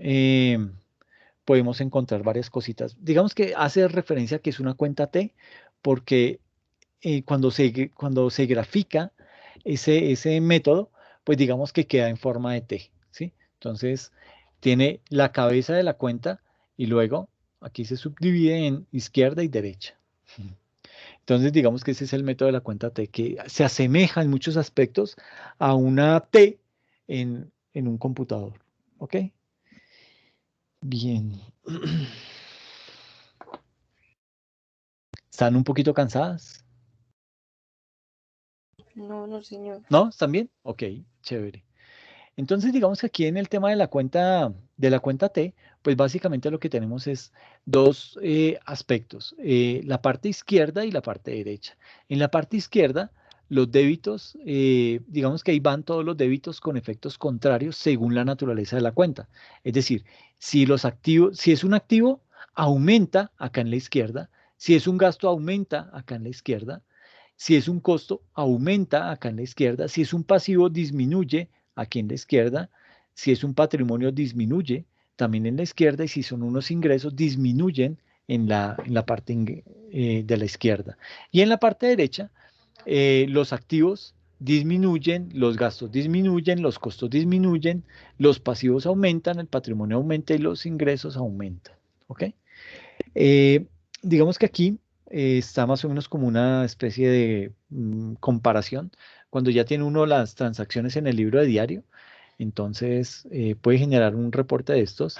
Speaker 2: podemos encontrar varias cositas. Digamos que hace referencia a que es una cuenta T porque cuando se grafica ese método, pues digamos que queda en forma de T, ¿sí? Entonces, tiene la cabeza de la cuenta y luego aquí se subdivide en izquierda y derecha. Entonces, digamos que ese es el método de la cuenta T, que se asemeja en muchos aspectos a una T en un computador. ¿Ok? Bien. ¿Están un poquito cansadas?
Speaker 1: No, no, señor.
Speaker 2: ¿No? ¿Están bien? Ok, chévere. Entonces, digamos que aquí en el tema de la cuenta T, pues básicamente lo que tenemos es dos aspectos, la parte izquierda y la parte derecha. En la parte izquierda, los débitos, digamos que ahí van todos los débitos con efectos contrarios según la naturaleza de la cuenta. Es decir, si es un activo, aumenta acá en la izquierda, si es un gasto, aumenta acá en la izquierda, si es un costo, aumenta acá en la izquierda, si es un pasivo, disminuye aquí en la izquierda. Si es un patrimonio, disminuye también en la izquierda. Y si son unos ingresos, disminuyen en la parte de la izquierda. Y en la parte derecha, los activos disminuyen, los gastos disminuyen, los costos disminuyen, los pasivos aumentan, el patrimonio aumenta y los ingresos aumentan. ¿Ok? Eh, digamos que aquí está más o menos como una especie de comparación. Cuando ya tiene uno las transacciones en el libro de diario, entonces puede generar un reporte de estos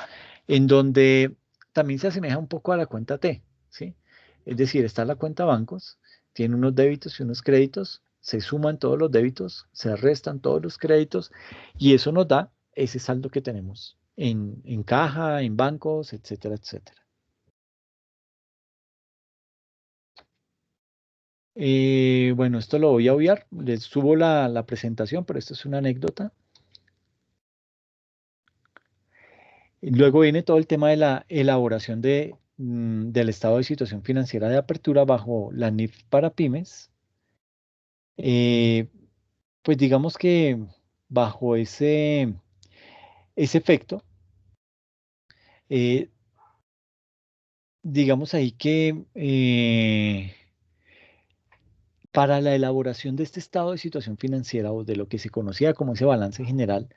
Speaker 2: en donde también se asemeja un poco a la cuenta T, ¿sí? Es decir, está la cuenta bancos, tiene unos débitos y unos créditos, se suman todos los débitos, se restan todos los créditos y eso nos da ese saldo que tenemos en caja, en bancos, etcétera, etcétera. Bueno, esto lo voy a obviar, les subo la presentación, pero esto es una anécdota. Y luego viene todo el tema de la elaboración del estado de situación financiera de apertura bajo la NIF para pymes. Eh, pues digamos que bajo ese efecto, eh, digamos ahí que para la elaboración de este estado de situación financiera o de lo que se conocía como ese balance general,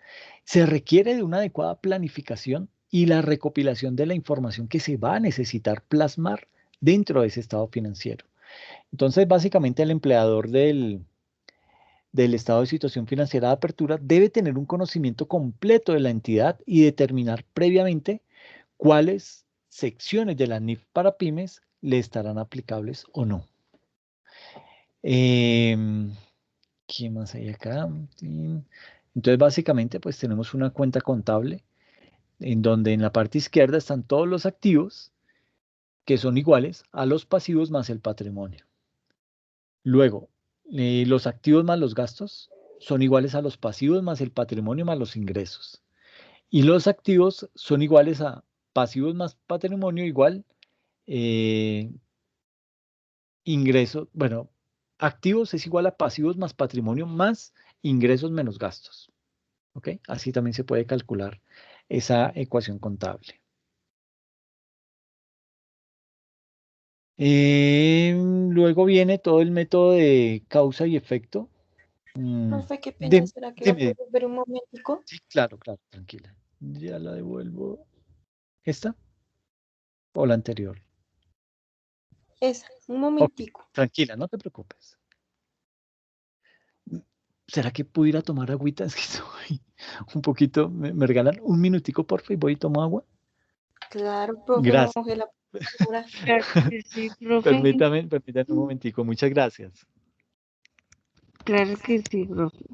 Speaker 2: se requiere de una adecuada planificación y la recopilación de la información que se va a necesitar plasmar dentro de ese estado financiero. Entonces, básicamente el empleador del estado de situación financiera de apertura debe tener un conocimiento completo de la entidad y determinar previamente cuáles secciones de la NIF para pymes le estarán aplicables o no. Em, ¿Qué más hay acá? Entonces, básicamente, pues tenemos una cuenta contable en donde en la parte izquierda están todos los activos que son iguales a los pasivos más el patrimonio. Luego, los activos más los gastos son iguales a los pasivos más el patrimonio más los ingresos. Y los activos son iguales a pasivos más patrimonio igual eh, ingresos. Bueno, activos es igual a pasivos más patrimonio más ingresos menos gastos. ¿Ok? Así también se puede calcular esa ecuación contable. Luego viene todo el método de causa y efecto. Mm,
Speaker 1: Profe, qué pena,
Speaker 2: Dime,
Speaker 1: ¿será que la
Speaker 2: dime.
Speaker 1: puedo ver un momentico?
Speaker 2: Sí, claro, claro, tranquila. Ya la devuelvo. ¿Esta? o la anterior.
Speaker 1: Esa, un
Speaker 2: Ok,
Speaker 1: momentico.
Speaker 2: tranquila, no te preocupes. ¿Será que puedo ir a tomar agüita? Es que estoy un poquito, me regalan un minutico, por favor, y voy y tomo agua.
Speaker 1: Claro, profe,
Speaker 2: Gracias.
Speaker 1: moje la pura.
Speaker 3: Claro que sí, profe.
Speaker 2: Permítame un momentico. Muchas gracias.
Speaker 3: Claro que sí, profe.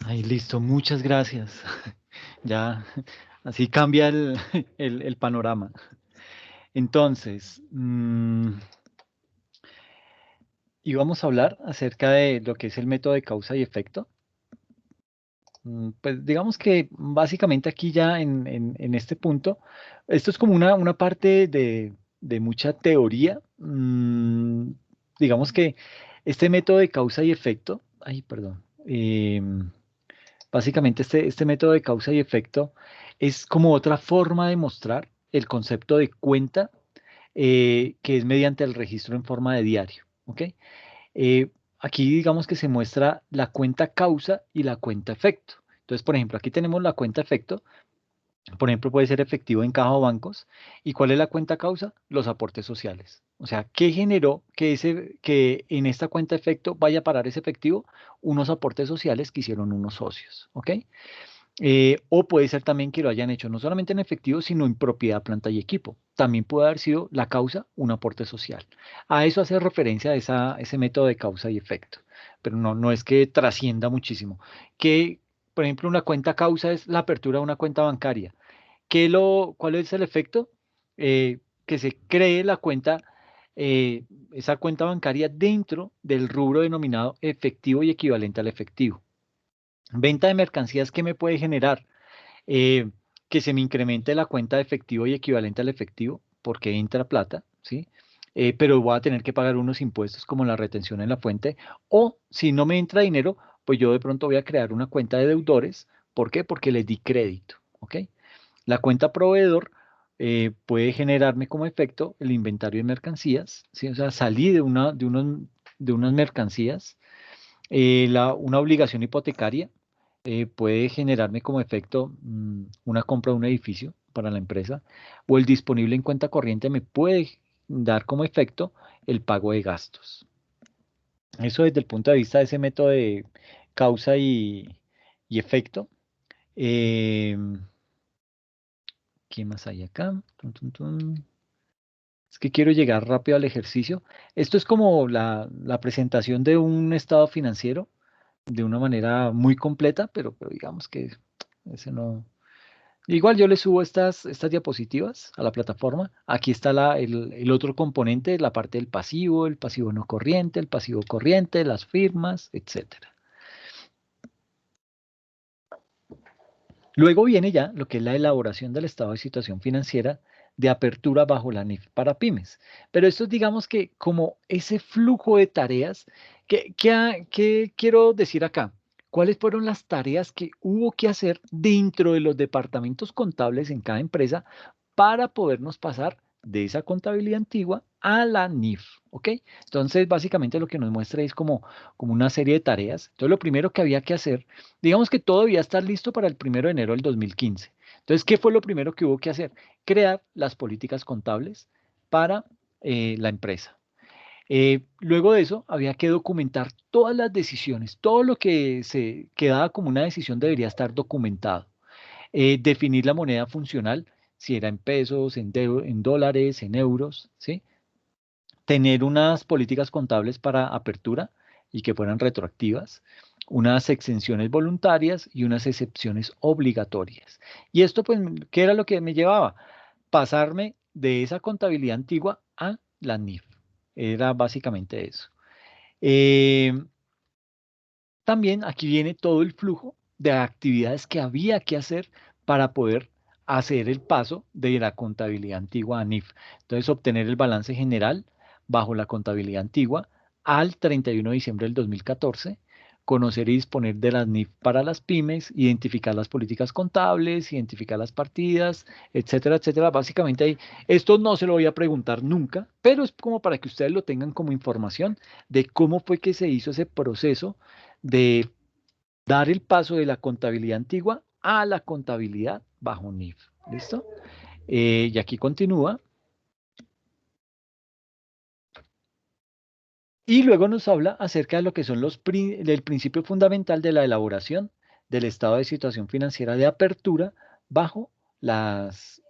Speaker 2: Ay, listo, muchas gracias. Ya, así cambia el panorama. Entonces, íbamos a hablar acerca de lo que es el método de causa y efecto. Pues digamos que básicamente aquí ya en este punto, esto es como una parte de mucha teoría. Digamos que este método de causa y efecto, ay, perdón, básicamente este método de causa y efecto es como otra forma de mostrar el concepto de cuenta, que es mediante el registro en forma de diario, ¿ok? Eh, Aquí digamos que se muestra la cuenta causa y la cuenta efecto. Entonces, por ejemplo, aquí tenemos la cuenta efecto. Por ejemplo, puede ser efectivo en caja o bancos. ¿Y cuál es la cuenta causa? Los aportes sociales. O sea, ¿qué generó que en esta cuenta efecto vaya a parar ese efectivo? Unos aportes sociales que hicieron unos socios, ¿ok? O puede ser también que lo hayan hecho no solamente en efectivo, sino en propiedad, planta y equipo. También puede haber sido la causa un aporte social. A eso hace referencia ese método de causa y efecto. Pero no es que trascienda muchísimo. Que, por ejemplo, una cuenta causa es la apertura de una cuenta bancaria. ¿Cuál es el efecto? Que se cree la cuenta, esa cuenta bancaria dentro del rubro denominado efectivo y equivalente al efectivo. Venta de mercancías, ¿qué me puede generar? eh, que se me incremente la cuenta de efectivo y equivalente al efectivo, porque entra plata, ¿sí? Pero voy a tener que pagar unos impuestos como la retención en la fuente, o si no me entra dinero, pues yo de pronto voy a crear una cuenta de deudores. ¿Por qué? Porque les di crédito, ¿ok? La cuenta proveedor puede generarme como efecto el inventario de mercancías, ¿sí? O sea, salí de unas mercancías. Una obligación hipotecaria puede generarme como efecto una compra de un edificio para la empresa, o el disponible en cuenta corriente me puede dar como efecto el pago de gastos. Eso desde el punto de vista de ese método de causa y efecto. Eh, ¿Qué más hay acá? Tun, tun, tun. Es que quiero llegar rápido al ejercicio. Esto es como la presentación de un estado financiero de una manera muy completa, pero digamos que ese no. Igual yo le subo estas diapositivas a la plataforma. Aquí está el otro componente, la parte del pasivo, el pasivo no corriente, el pasivo corriente, las firmas, etcétera. Luego viene ya lo que es la elaboración del estado de situación financiera de apertura bajo la NIF para pymes. Pero esto es, digamos que como ese flujo de tareas que quiero decir acá. ¿Cuáles fueron las tareas que hubo que hacer dentro de los departamentos contables en cada empresa para podernos pasar de esa contabilidad antigua a la NIF? ¿Ok? Entonces, básicamente lo que nos muestra es como una serie de tareas. Entonces, lo primero que había que hacer, digamos que todo debía estar listo para el 1 de enero del 2015. Entonces, ¿qué fue lo primero que hubo que hacer? Crear las políticas contables para la empresa. Luego de eso, había que documentar todas las decisiones, todo lo que se quedaba como una decisión debería estar documentado. Definir la moneda funcional, si era en pesos, en dólares, en euros, ¿sí? Tener unas políticas contables para apertura y que fueran retroactivas, unas exenciones voluntarias y unas excepciones obligatorias. Y esto, pues, ¿qué era lo que me llevaba? Pasarme de esa contabilidad antigua a la NIF. Era básicamente eso. Eh, También aquí viene todo el flujo de actividades que había que hacer para poder hacer el paso de la contabilidad antigua a NIF. Entonces, obtener el balance general bajo la contabilidad antigua al 31 de diciembre del 2014, conocer y disponer de las NIF para las pymes, identificar las políticas contables, identificar las partidas, etcétera, etcétera. Básicamente ahí, esto no se lo voy a preguntar nunca, pero es como para que ustedes lo tengan como información de cómo fue que se hizo ese proceso de dar el paso de la contabilidad antigua a la contabilidad bajo NIF. ¿Listo? Y aquí continúa. Y luego nos habla acerca de lo que son del principio fundamental de la elaboración del estado de situación financiera de apertura bajo las,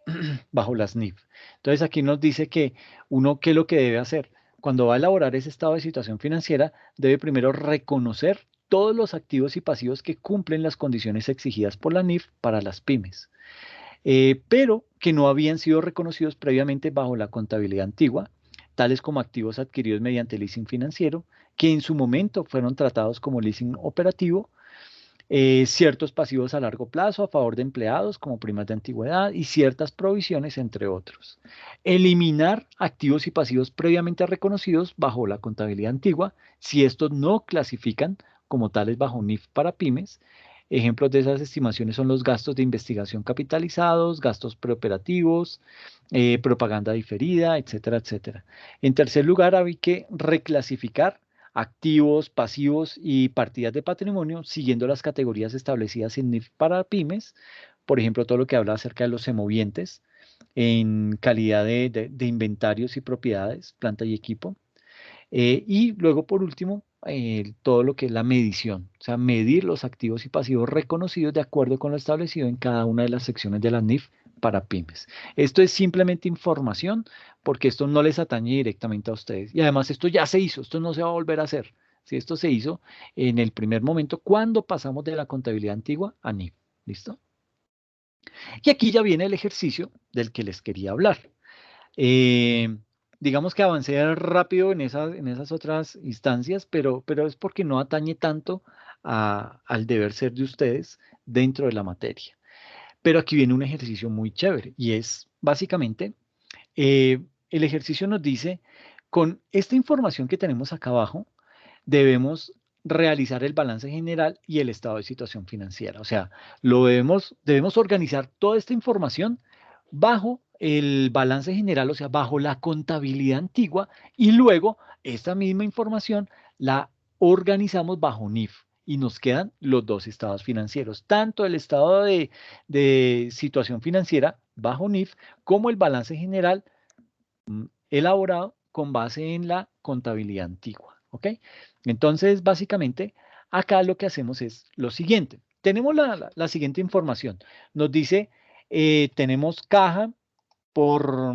Speaker 2: bajo las NIF. Entonces aquí nos dice que uno, ¿qué es lo que debe hacer? Cuando va a elaborar ese estado de situación financiera, debe primero reconocer todos los activos y pasivos que cumplen las condiciones exigidas por la NIF para las pymes, pero que no habían sido reconocidos previamente bajo la contabilidad antigua, tales como activos adquiridos mediante leasing financiero, que en su momento fueron tratados como leasing operativo, ciertos pasivos a largo plazo a favor de empleados como primas de antigüedad y ciertas provisiones, entre otros. Eliminar activos y pasivos previamente reconocidos bajo la contabilidad antigua si estos no clasifican como tales bajo NIF para pymes. Ejemplos de esas estimaciones son los gastos de investigación capitalizados, gastos preoperativos, propaganda diferida, etcétera, etcétera. En tercer lugar, hay que reclasificar activos, pasivos y partidas de patrimonio siguiendo las categorías establecidas en NIF para pymes. Por ejemplo, todo lo que habla acerca de los semovientes en calidad de inventarios y propiedades, planta y equipo. Y luego, por último, todo lo que es la medición, o sea, medir los activos y pasivos reconocidos de acuerdo con lo establecido en cada una de las secciones de la NIF para pymes. Esto es simplemente información porque esto no les atañe directamente a ustedes. Y además esto ya se hizo, esto no se va a volver a hacer. Si esto se hizo en el primer momento cuando pasamos de la contabilidad antigua a NIF. ¿Listo? Y aquí ya viene el ejercicio del que les quería hablar. Eh, digamos que avancé rápido en esas otras instancias, pero es porque no atañe tanto al deber ser de ustedes dentro de la materia. Pero aquí viene un ejercicio muy chévere y es básicamente, eh, el ejercicio nos dice, con esta información que tenemos acá abajo, debemos realizar el balance general y el estado de situación financiera. O sea, debemos organizar toda esta información bajo el balance general, o sea, bajo la contabilidad antigua, y luego esta misma información la organizamos bajo NIF. Y nos quedan los dos estados financieros, tanto el estado de situación financiera bajo NIF como el balance general elaborado con base en la contabilidad antigua. ¿Ok? Entonces, básicamente, acá lo que hacemos es lo siguiente. Tenemos la siguiente información. Nos dice, tenemos caja por,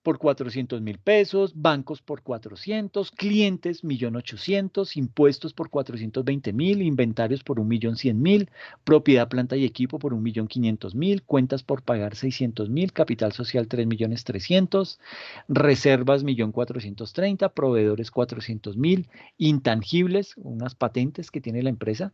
Speaker 2: por 400.000 pesos, bancos por 400, clientes 1.800.000, impuestos por 420.000, inventarios por 1.100.000, propiedad, planta y equipo por 1.500.000, cuentas por pagar 600.000, capital social 3.300.000, reservas 1.430.000, proveedores 400.000, intangibles, unas patentes que tiene la empresa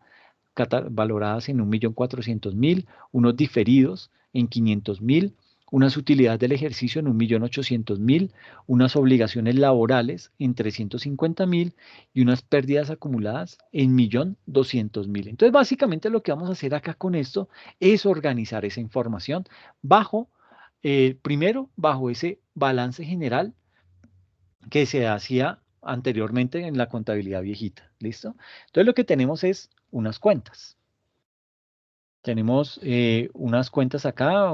Speaker 2: valoradas en 1.400.000, unos diferidos en 500.000, unas utilidades del ejercicio en 1.800.000, unas obligaciones laborales en 350.000 y unas pérdidas acumuladas en 1.200.000. Entonces, básicamente lo que vamos a hacer acá con esto es organizar esa información primero bajo ese balance general que se hacía anteriormente en la contabilidad viejita. ¿Listo? Entonces, lo que tenemos es unas cuentas. Tenemos unas cuentas acá,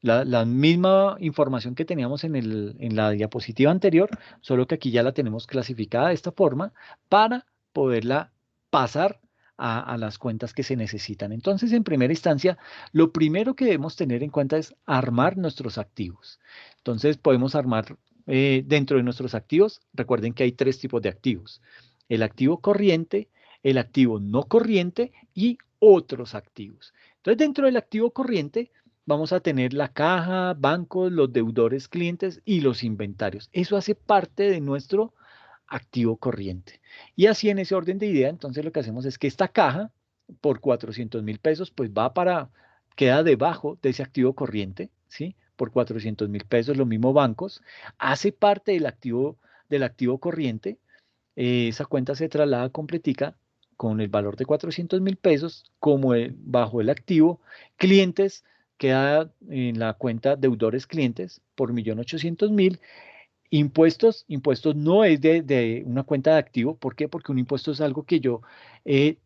Speaker 2: la misma información que teníamos en la diapositiva anterior, solo que aquí ya la tenemos clasificada de esta forma para poderla pasar a las cuentas que se necesitan. Entonces, en primera instancia, lo primero que debemos tener en cuenta es armar nuestros activos. Entonces, podemos armar dentro de nuestros activos, recuerden que hay tres tipos de activos: el activo corriente, el activo no corriente y otros activos. Entonces, dentro del activo corriente vamos a tener la caja, bancos, los deudores clientes y los inventarios. Eso hace parte de nuestro activo corriente. Y así en ese orden de idea, entonces lo que hacemos es que esta caja por 400.000 pesos, pues queda debajo de ese activo corriente, ¿sí? Por 400.000 pesos, los mismos bancos, hace parte del activo corriente. Esa cuenta se traslada completica con el valor de 400.000 pesos como bajo el activo. Clientes queda en la cuenta deudores clientes por 1.800.000. Impuestos no es de una cuenta de activo. ¿Por qué? Porque un impuesto es algo que yo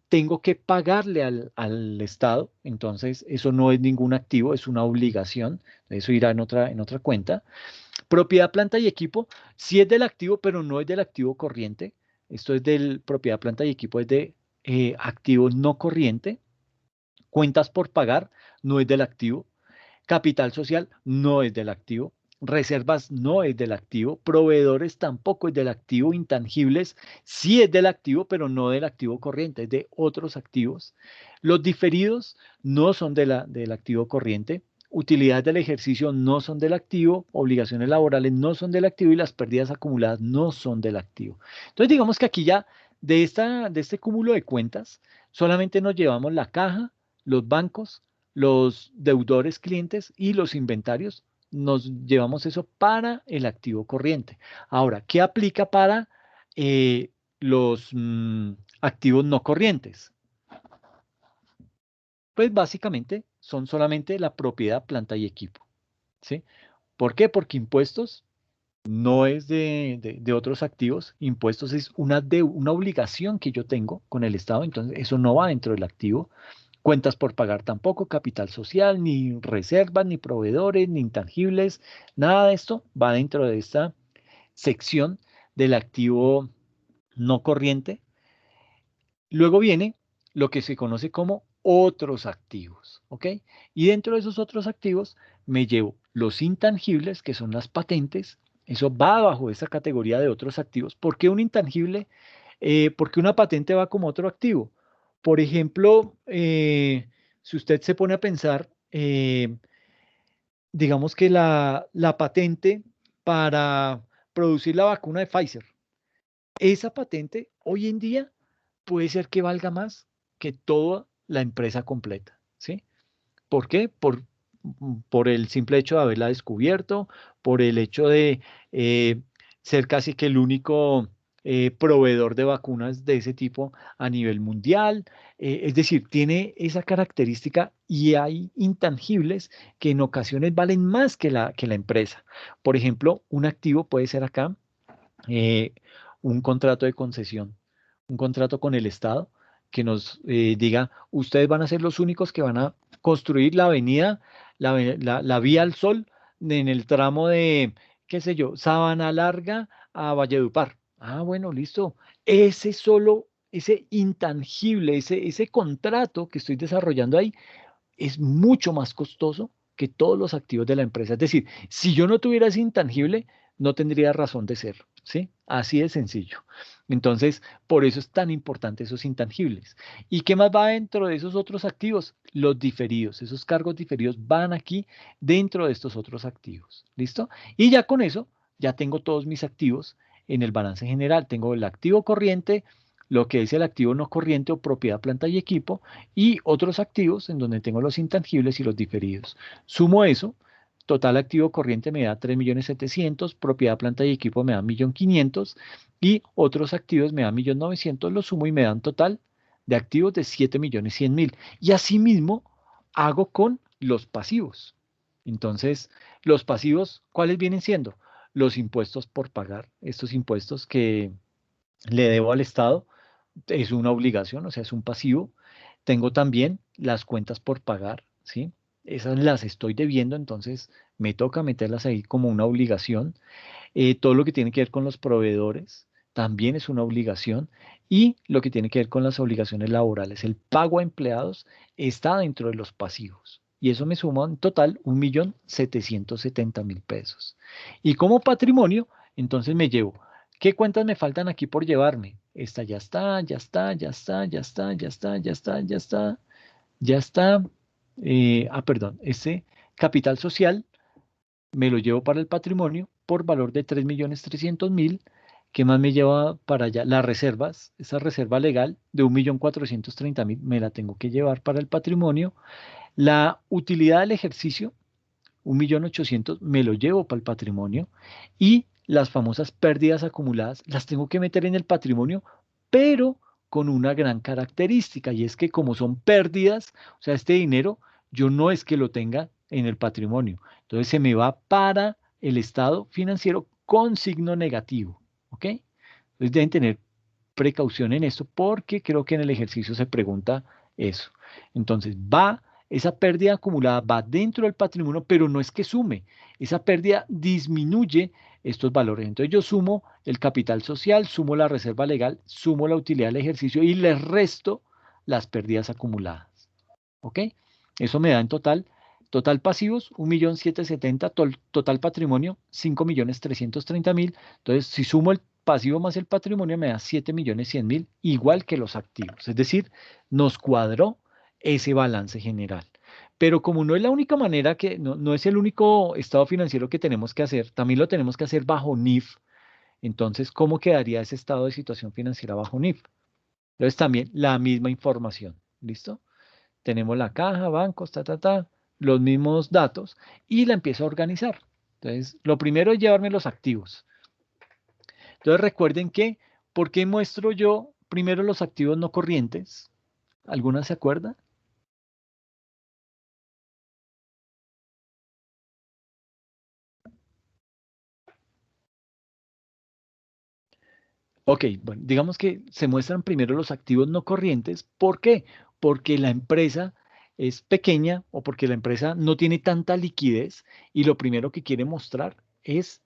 Speaker 2: tengo que pagarle al Estado. Entonces, eso no es ningún activo, es una obligación. Eso irá en otra cuenta. Propiedad, planta y equipo, sí es del activo, pero no es del activo corriente. Esto es del propiedad, planta y equipo, es de activo no corriente. Cuentas por pagar, no es del activo. Capital social, no es del activo. Reservas, no es del activo. Proveedores, tampoco es del activo. Intangibles, sí es del activo, pero no del activo corriente, es de otros activos. Los diferidos no son del activo corriente. Utilidades del ejercicio no son del activo. Obligaciones laborales no son del activo y las pérdidas acumuladas no son del activo. Entonces, digamos que aquí ya de este cúmulo de cuentas, solamente nos llevamos la caja, los bancos, los deudores clientes y los inventarios. Nos llevamos eso para el activo corriente. Ahora, ¿qué aplica para los activos no corrientes? Pues básicamente son solamente la propiedad, planta y equipo. ¿Sí? ¿Por qué? Porque impuestos no es de otros activos. Impuestos es una obligación que yo tengo con el Estado, entonces eso no va dentro del activo. Cuentas por pagar tampoco, capital social, ni reservas, ni proveedores, ni intangibles, nada de esto va dentro de esta sección del activo no corriente. Luego viene lo que se conoce como otros activos, ¿ok? Y dentro de esos otros activos me llevo los intangibles, que son las patentes. Eso va bajo esa categoría de otros activos. ¿Por qué un intangible? Porque una patente va como otro activo. Por ejemplo, si usted se pone a pensar, digamos que la patente para producir la vacuna de Pfizer, esa patente hoy en día puede ser que valga más que toda la empresa completa, ¿sí? ¿Por qué? Por el simple hecho de haberla descubierto, por el hecho de eh, ser casi que el único proveedor de vacunas de ese tipo a nivel mundial. Es decir, tiene esa característica y hay intangibles que en ocasiones valen más que la empresa. Por ejemplo, un activo puede ser acá eh, un contrato de concesión, un contrato con el Estado que nos diga, ustedes van a ser los únicos que van a construir la avenida, la vía al Sol en el tramo de, qué sé yo, Sabana Larga a Valledupar. Ah, bueno, listo. Ese intangible, ese contrato que estoy desarrollando ahí es mucho más costoso que todos los activos de la empresa. Es decir, si yo no tuviera ese intangible, no tendría razón de ser, ¿sí? Así de sencillo. Entonces, por eso es tan importante esos intangibles. ¿Y qué más va dentro de esos otros activos? Los diferidos. Esos cargos diferidos van aquí dentro de estos otros activos. ¿Listo? Y ya con eso, ya tengo todos mis activos en el balance general. Tengo el activo corriente, lo que es el activo no corriente o propiedad, planta y equipo, y otros activos en donde tengo los intangibles y los diferidos. Sumo eso, total activo corriente me da 3.700.000, propiedad, planta y equipo me da 1.500.000 y otros activos me dan 1.900.000, lo sumo y me dan total de activos de 7.100.000. Y asimismo hago con los pasivos. Entonces, los pasivos, ¿cuáles vienen siendo? Los impuestos por pagar, estos impuestos que le debo al Estado, es una obligación, o sea, es un pasivo. Tengo también las cuentas por pagar, ¿sí? Esas las estoy debiendo, entonces me toca meterlas ahí como una obligación. Todo lo que tiene que ver con los proveedores también es una obligación. Y lo que tiene que ver con las obligaciones laborales, el pago a empleados, está dentro de los pasivos. Y eso me suma en total 1.770.000 pesos. Y como patrimonio, entonces me llevo. ¿Qué cuentas me faltan aquí por llevarme? Esta ya está, ya está, ya está, ya está, ya está, ya está, ya está, ya está. Perdón, este capital social me lo llevo para el patrimonio por valor de 3.300.000. ¿Qué más me lleva para allá? Las reservas, esa reserva legal de 1.430.000 me la tengo que llevar para el patrimonio. La utilidad del ejercicio, 1.800.000, me lo llevo para el patrimonio. Y las famosas pérdidas acumuladas las tengo que meter en el patrimonio, pero con una gran característica, y es que como son pérdidas, o sea, este dinero, yo no es que lo tenga en el patrimonio, entonces se me va para el estado financiero con signo negativo, ¿ok? Entonces deben tener precaución en esto porque creo que en el ejercicio se pregunta eso. Entonces esa pérdida acumulada va dentro del patrimonio, pero no es que sume, esa pérdida disminuye estos valores. Entonces yo sumo el capital social, sumo la reserva legal, sumo la utilidad del ejercicio y les resto las pérdidas acumuladas. ¿Ok? Eso me da en total pasivos, 1.770.000, total patrimonio, 5.330.000. Entonces, si sumo el pasivo más el patrimonio, me da 7.100.000, igual que los activos. Es decir, nos cuadró ese balance general. Pero como no es la única manera no es el único estado financiero que tenemos que hacer, también lo tenemos que hacer bajo NIF. Entonces, ¿cómo quedaría ese estado de situación financiera bajo NIF? Entonces, también la misma información. ¿Listo? Tenemos la caja, bancos, los mismos datos y la empiezo a organizar. Entonces, lo primero es llevarme los activos. Entonces, recuerden que, ¿por qué muestro yo primero los activos no corrientes? ¿Alguna se acuerda? Ok, bueno, digamos que se muestran primero los activos no corrientes. ¿Por qué? Porque la empresa es pequeña o porque la empresa no tiene tanta liquidez y lo primero que quiere mostrar es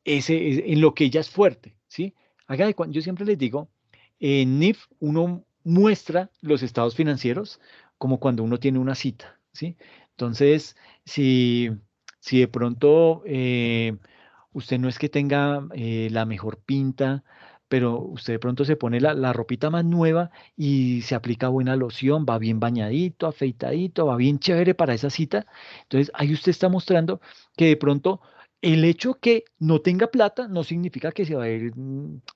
Speaker 2: en lo que ella es fuerte, ¿sí? Yo siempre les digo, en NIF uno muestra los estados financieros como cuando uno tiene una cita, ¿sí? Entonces, si, si de pronto usted no es que tenga la mejor pinta, pero usted de pronto se pone la ropita más nueva y se aplica buena loción, va bien bañadito, afeitadito, va bien chévere para esa cita, entonces ahí usted está mostrando que de pronto el hecho que no tenga plata no significa que se va a ir,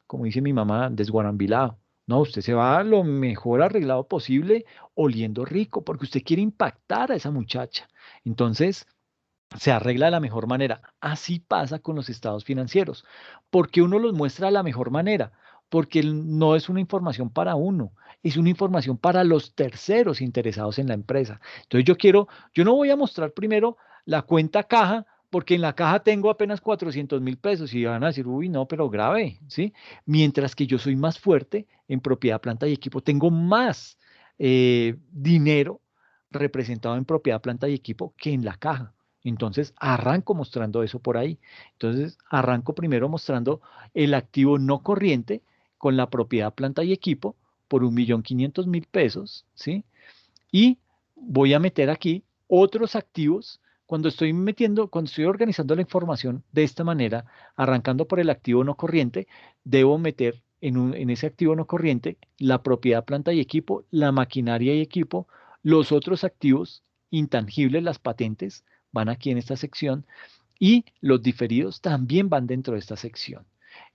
Speaker 2: como dice mi mamá, desguarambilado. No, usted se va lo mejor arreglado posible, oliendo rico, porque usted quiere impactar a esa muchacha. Entonces, se arregla de la mejor manera. Así pasa con los estados financieros. ¿Por qué uno los muestra de la mejor manera? Porque no es una información para uno, es una información para los terceros interesados en la empresa. Entonces yo no voy a mostrar primero la cuenta caja, porque en la caja tengo apenas 400.000 pesos y van a decir, uy, no, pero grave, ¿sí? Mientras que yo soy más fuerte en propiedad, planta y equipo, tengo más dinero representado en propiedad, planta y equipo que en la caja. Entonces arranco mostrando eso por ahí. Entonces arranco primero mostrando el activo no corriente con la propiedad, planta y equipo por 1.500.000 pesos, ¿sí? Y voy a meter aquí otros activos. Cuando estoy organizando la información de esta manera, arrancando por el activo no corriente, debo meter en ese activo no corriente la propiedad, planta y equipo, la maquinaria y equipo, los otros activos intangibles, las patentes, van aquí en esta sección y los diferidos también van dentro de esta sección.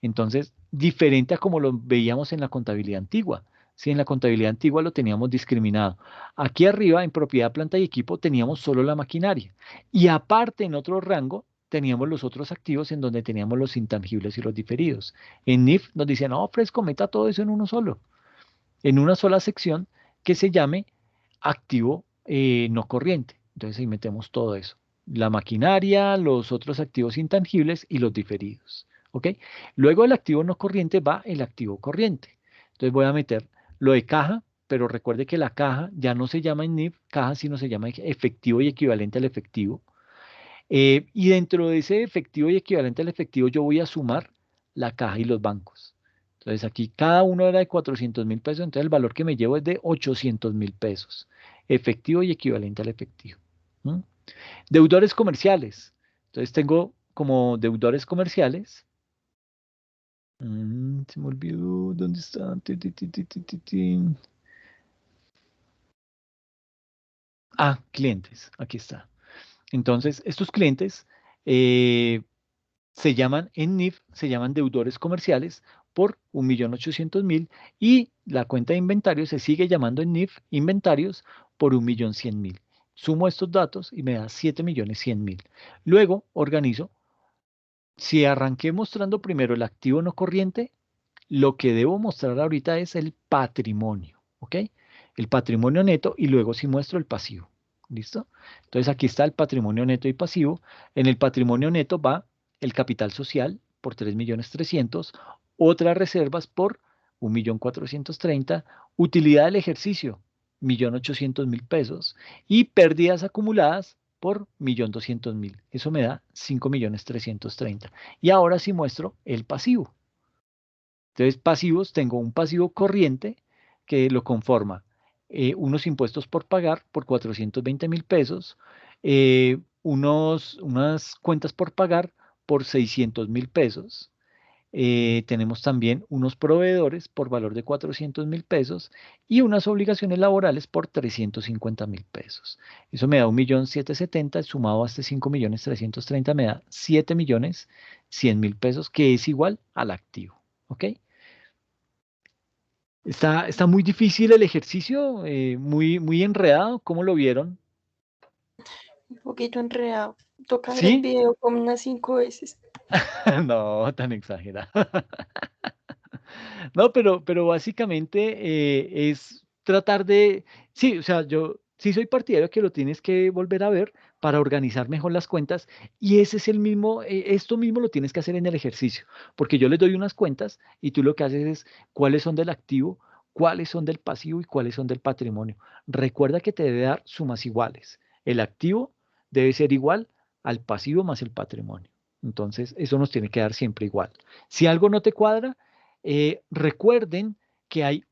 Speaker 2: Entonces, diferente a como lo veíamos en la contabilidad antigua. Sí, en la contabilidad antigua lo teníamos discriminado. Aquí arriba, en propiedad, planta y equipo, teníamos solo la maquinaria. Y aparte, en otro rango, teníamos los otros activos en donde teníamos los intangibles y los diferidos. En NIF nos dicen, no, Fresco, meta todo eso en uno solo, en una sola sección que se llame activo no corriente. Entonces ahí metemos todo eso. La maquinaria, los otros activos intangibles y los diferidos. ¿Ok? Luego del activo no corriente va el activo corriente. Entonces voy a meter lo de caja, pero recuerde que la caja ya no se llama en NIF caja, sino se llama efectivo y equivalente al efectivo. Y dentro de ese efectivo y equivalente al efectivo yo voy a sumar la caja y los bancos. Entonces aquí cada uno era de 400.000 pesos, entonces el valor que me llevo es de 800.000 pesos. Efectivo y equivalente al efectivo. ¿Mm? Deudores comerciales. Entonces tengo como deudores comerciales. Se me olvidó, ¿dónde está? Clientes, aquí está. Entonces, estos clientes eh, se llaman en NIF, se llaman deudores comerciales por 1.800.000 y la cuenta de inventario se sigue llamando en NIF inventarios por 1.100.000. Sumo estos datos y me da 7.100.000. Luego organizo, si arranqué mostrando primero el activo no corriente, lo que debo mostrar ahorita es el patrimonio, ¿ok? El patrimonio neto y luego sí muestro el pasivo. ¿Listo? Entonces aquí está el patrimonio neto y pasivo. En el patrimonio neto va el capital social por 3.300.000, otras reservas por 1.430.000, utilidad del ejercicio 1.800.000 pesos y pérdidas acumuladas por 1.200.000. Eso me da 5.330.000. Y ahora sí muestro el pasivo. Entonces, pasivos, tengo un pasivo corriente que lo conforma unos impuestos por pagar por 420.000 pesos, unas cuentas por pagar por 600.000 pesos. Tenemos también unos proveedores por valor de 400.000 pesos y unas obligaciones laborales por 350.000 pesos. Eso me da 1.770.000, sumado a este 5.330.000 me da 7.100.000 pesos, que es igual al activo. ¿Ok? Está muy difícil el ejercicio, muy, muy enredado. ¿Cómo lo vieron?
Speaker 1: Un poquito enredado. Toca ver el
Speaker 2: ¿Sí?
Speaker 1: video como unas 5 veces.
Speaker 2: No, tan exagerado. No, pero básicamente es tratar de, sí, o sea, yo sí soy partidario que lo tienes que volver a ver para organizar mejor las cuentas y ese es el mismo, esto mismo lo tienes que hacer en el ejercicio, porque yo les doy unas cuentas y tú lo que haces es cuáles son del activo, cuáles son del pasivo y cuáles son del patrimonio. Recuerda que te debe dar sumas iguales. El activo debe ser igual al pasivo más el patrimonio. Entonces, eso nos tiene que dar siempre igual. Si algo no te cuadra, recuerden que hay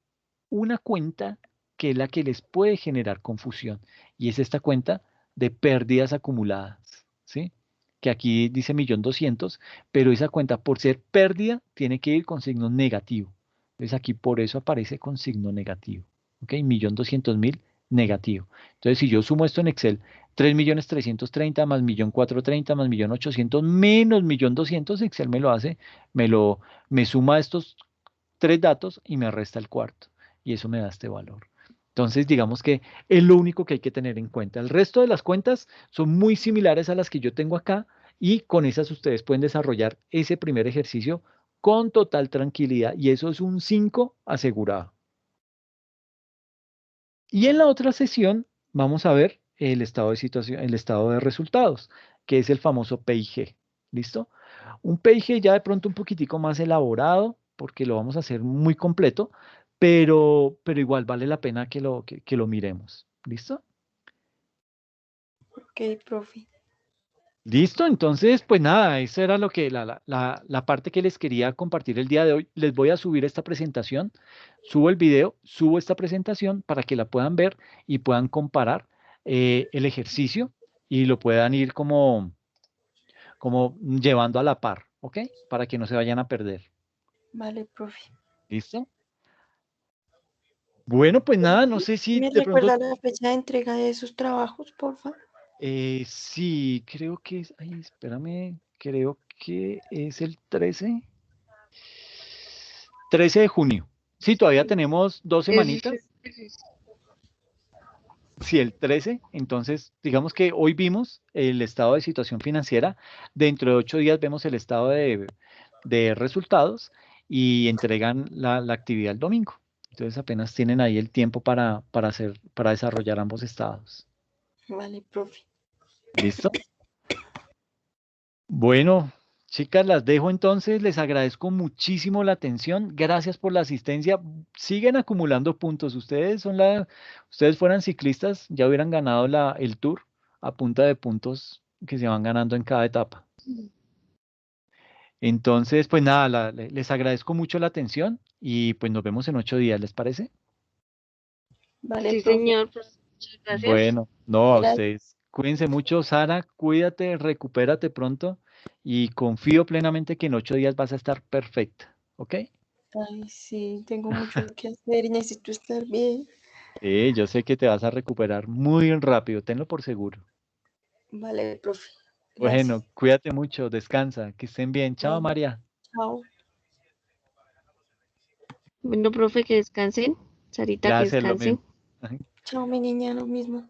Speaker 2: una cuenta que es la que les puede generar confusión y es esta cuenta de pérdidas acumuladas, ¿sí? Que aquí dice 1.200.000, pero esa cuenta por ser pérdida tiene que ir con signo negativo. Entonces aquí por eso aparece con signo negativo, ¿ok? 1.200.000 negativo. Entonces si yo sumo esto en Excel, 3.330.000 más 1.430.000 más 1.800.000 menos 1.200.000, Excel me lo hace, me lo me suma estos tres datos y me resta el cuarto. Y eso me da este valor. Entonces, digamos que es lo único que hay que tener en cuenta. El resto de las cuentas son muy similares a las que yo tengo acá y con esas ustedes pueden desarrollar ese primer ejercicio con total tranquilidad y eso es un 5 asegurado. Y en la otra sesión vamos a ver el estado de situación, el estado de resultados, que es el famoso PIG. ¿Listo? Un PIG ya de pronto un poquitico más elaborado, porque lo vamos a hacer muy completo, pero igual vale la pena que lo miremos. ¿Listo?
Speaker 1: Ok, profe.
Speaker 2: Listo, entonces, pues nada, eso era lo que la parte que les quería compartir el día de hoy. Les voy a subir esta presentación, subo el video, subo esta presentación para que la puedan ver y puedan comparar el ejercicio y lo puedan ir como llevando a la par, ¿ok? Para que no se vayan a perder.
Speaker 1: Vale, profe.
Speaker 2: ¿Listo? Bueno, pues nada, no sé si
Speaker 1: ¿Me
Speaker 2: de pronto,
Speaker 1: recuerda la fecha de entrega de sus trabajos, porfa?
Speaker 2: sí, creo que es, ay, espérame, creo que es el 13 de junio. Sí, todavía tenemos 2
Speaker 3: Es-
Speaker 2: semanitas. Si el 13, entonces digamos que hoy vimos el estado de situación financiera, dentro de 8 días vemos el estado de resultados y entregan la actividad el domingo. Entonces apenas tienen ahí el tiempo para desarrollar ambos estados.
Speaker 1: Vale, profe.
Speaker 2: ¿Listo? Bueno, chicas, las dejo entonces. Les agradezco muchísimo la atención. Gracias por la asistencia. Siguen acumulando puntos. Ustedes fueran ciclistas, ya hubieran ganado el tour a punta de puntos que se van ganando en cada etapa. Entonces, pues nada, les agradezco mucho la atención y pues nos vemos en 8 días, ¿les parece?
Speaker 1: Vale,
Speaker 3: Sí,
Speaker 1: profe.
Speaker 3: señor, pues, muchas gracias.
Speaker 2: Bueno, no, a
Speaker 1: Gracias.
Speaker 2: ustedes. Cuídense mucho, Sara, cuídate, recupérate pronto y confío plenamente que en 8 días vas a estar perfecta, ¿ok?
Speaker 1: Ay, sí, tengo mucho que hacer y necesito estar bien.
Speaker 2: Yo sé que te vas a recuperar muy rápido, tenlo por seguro.
Speaker 1: Vale, profe. Gracias.
Speaker 2: Bueno, cuídate mucho, descansa, que estén bien. Chao,
Speaker 1: Bueno,
Speaker 2: María.
Speaker 1: chao.
Speaker 3: Bueno, profe, que descansen. Sarita, que
Speaker 2: Gracias, lo
Speaker 3: descansen.
Speaker 2: mismo.
Speaker 1: Chao, mi niña, lo mismo.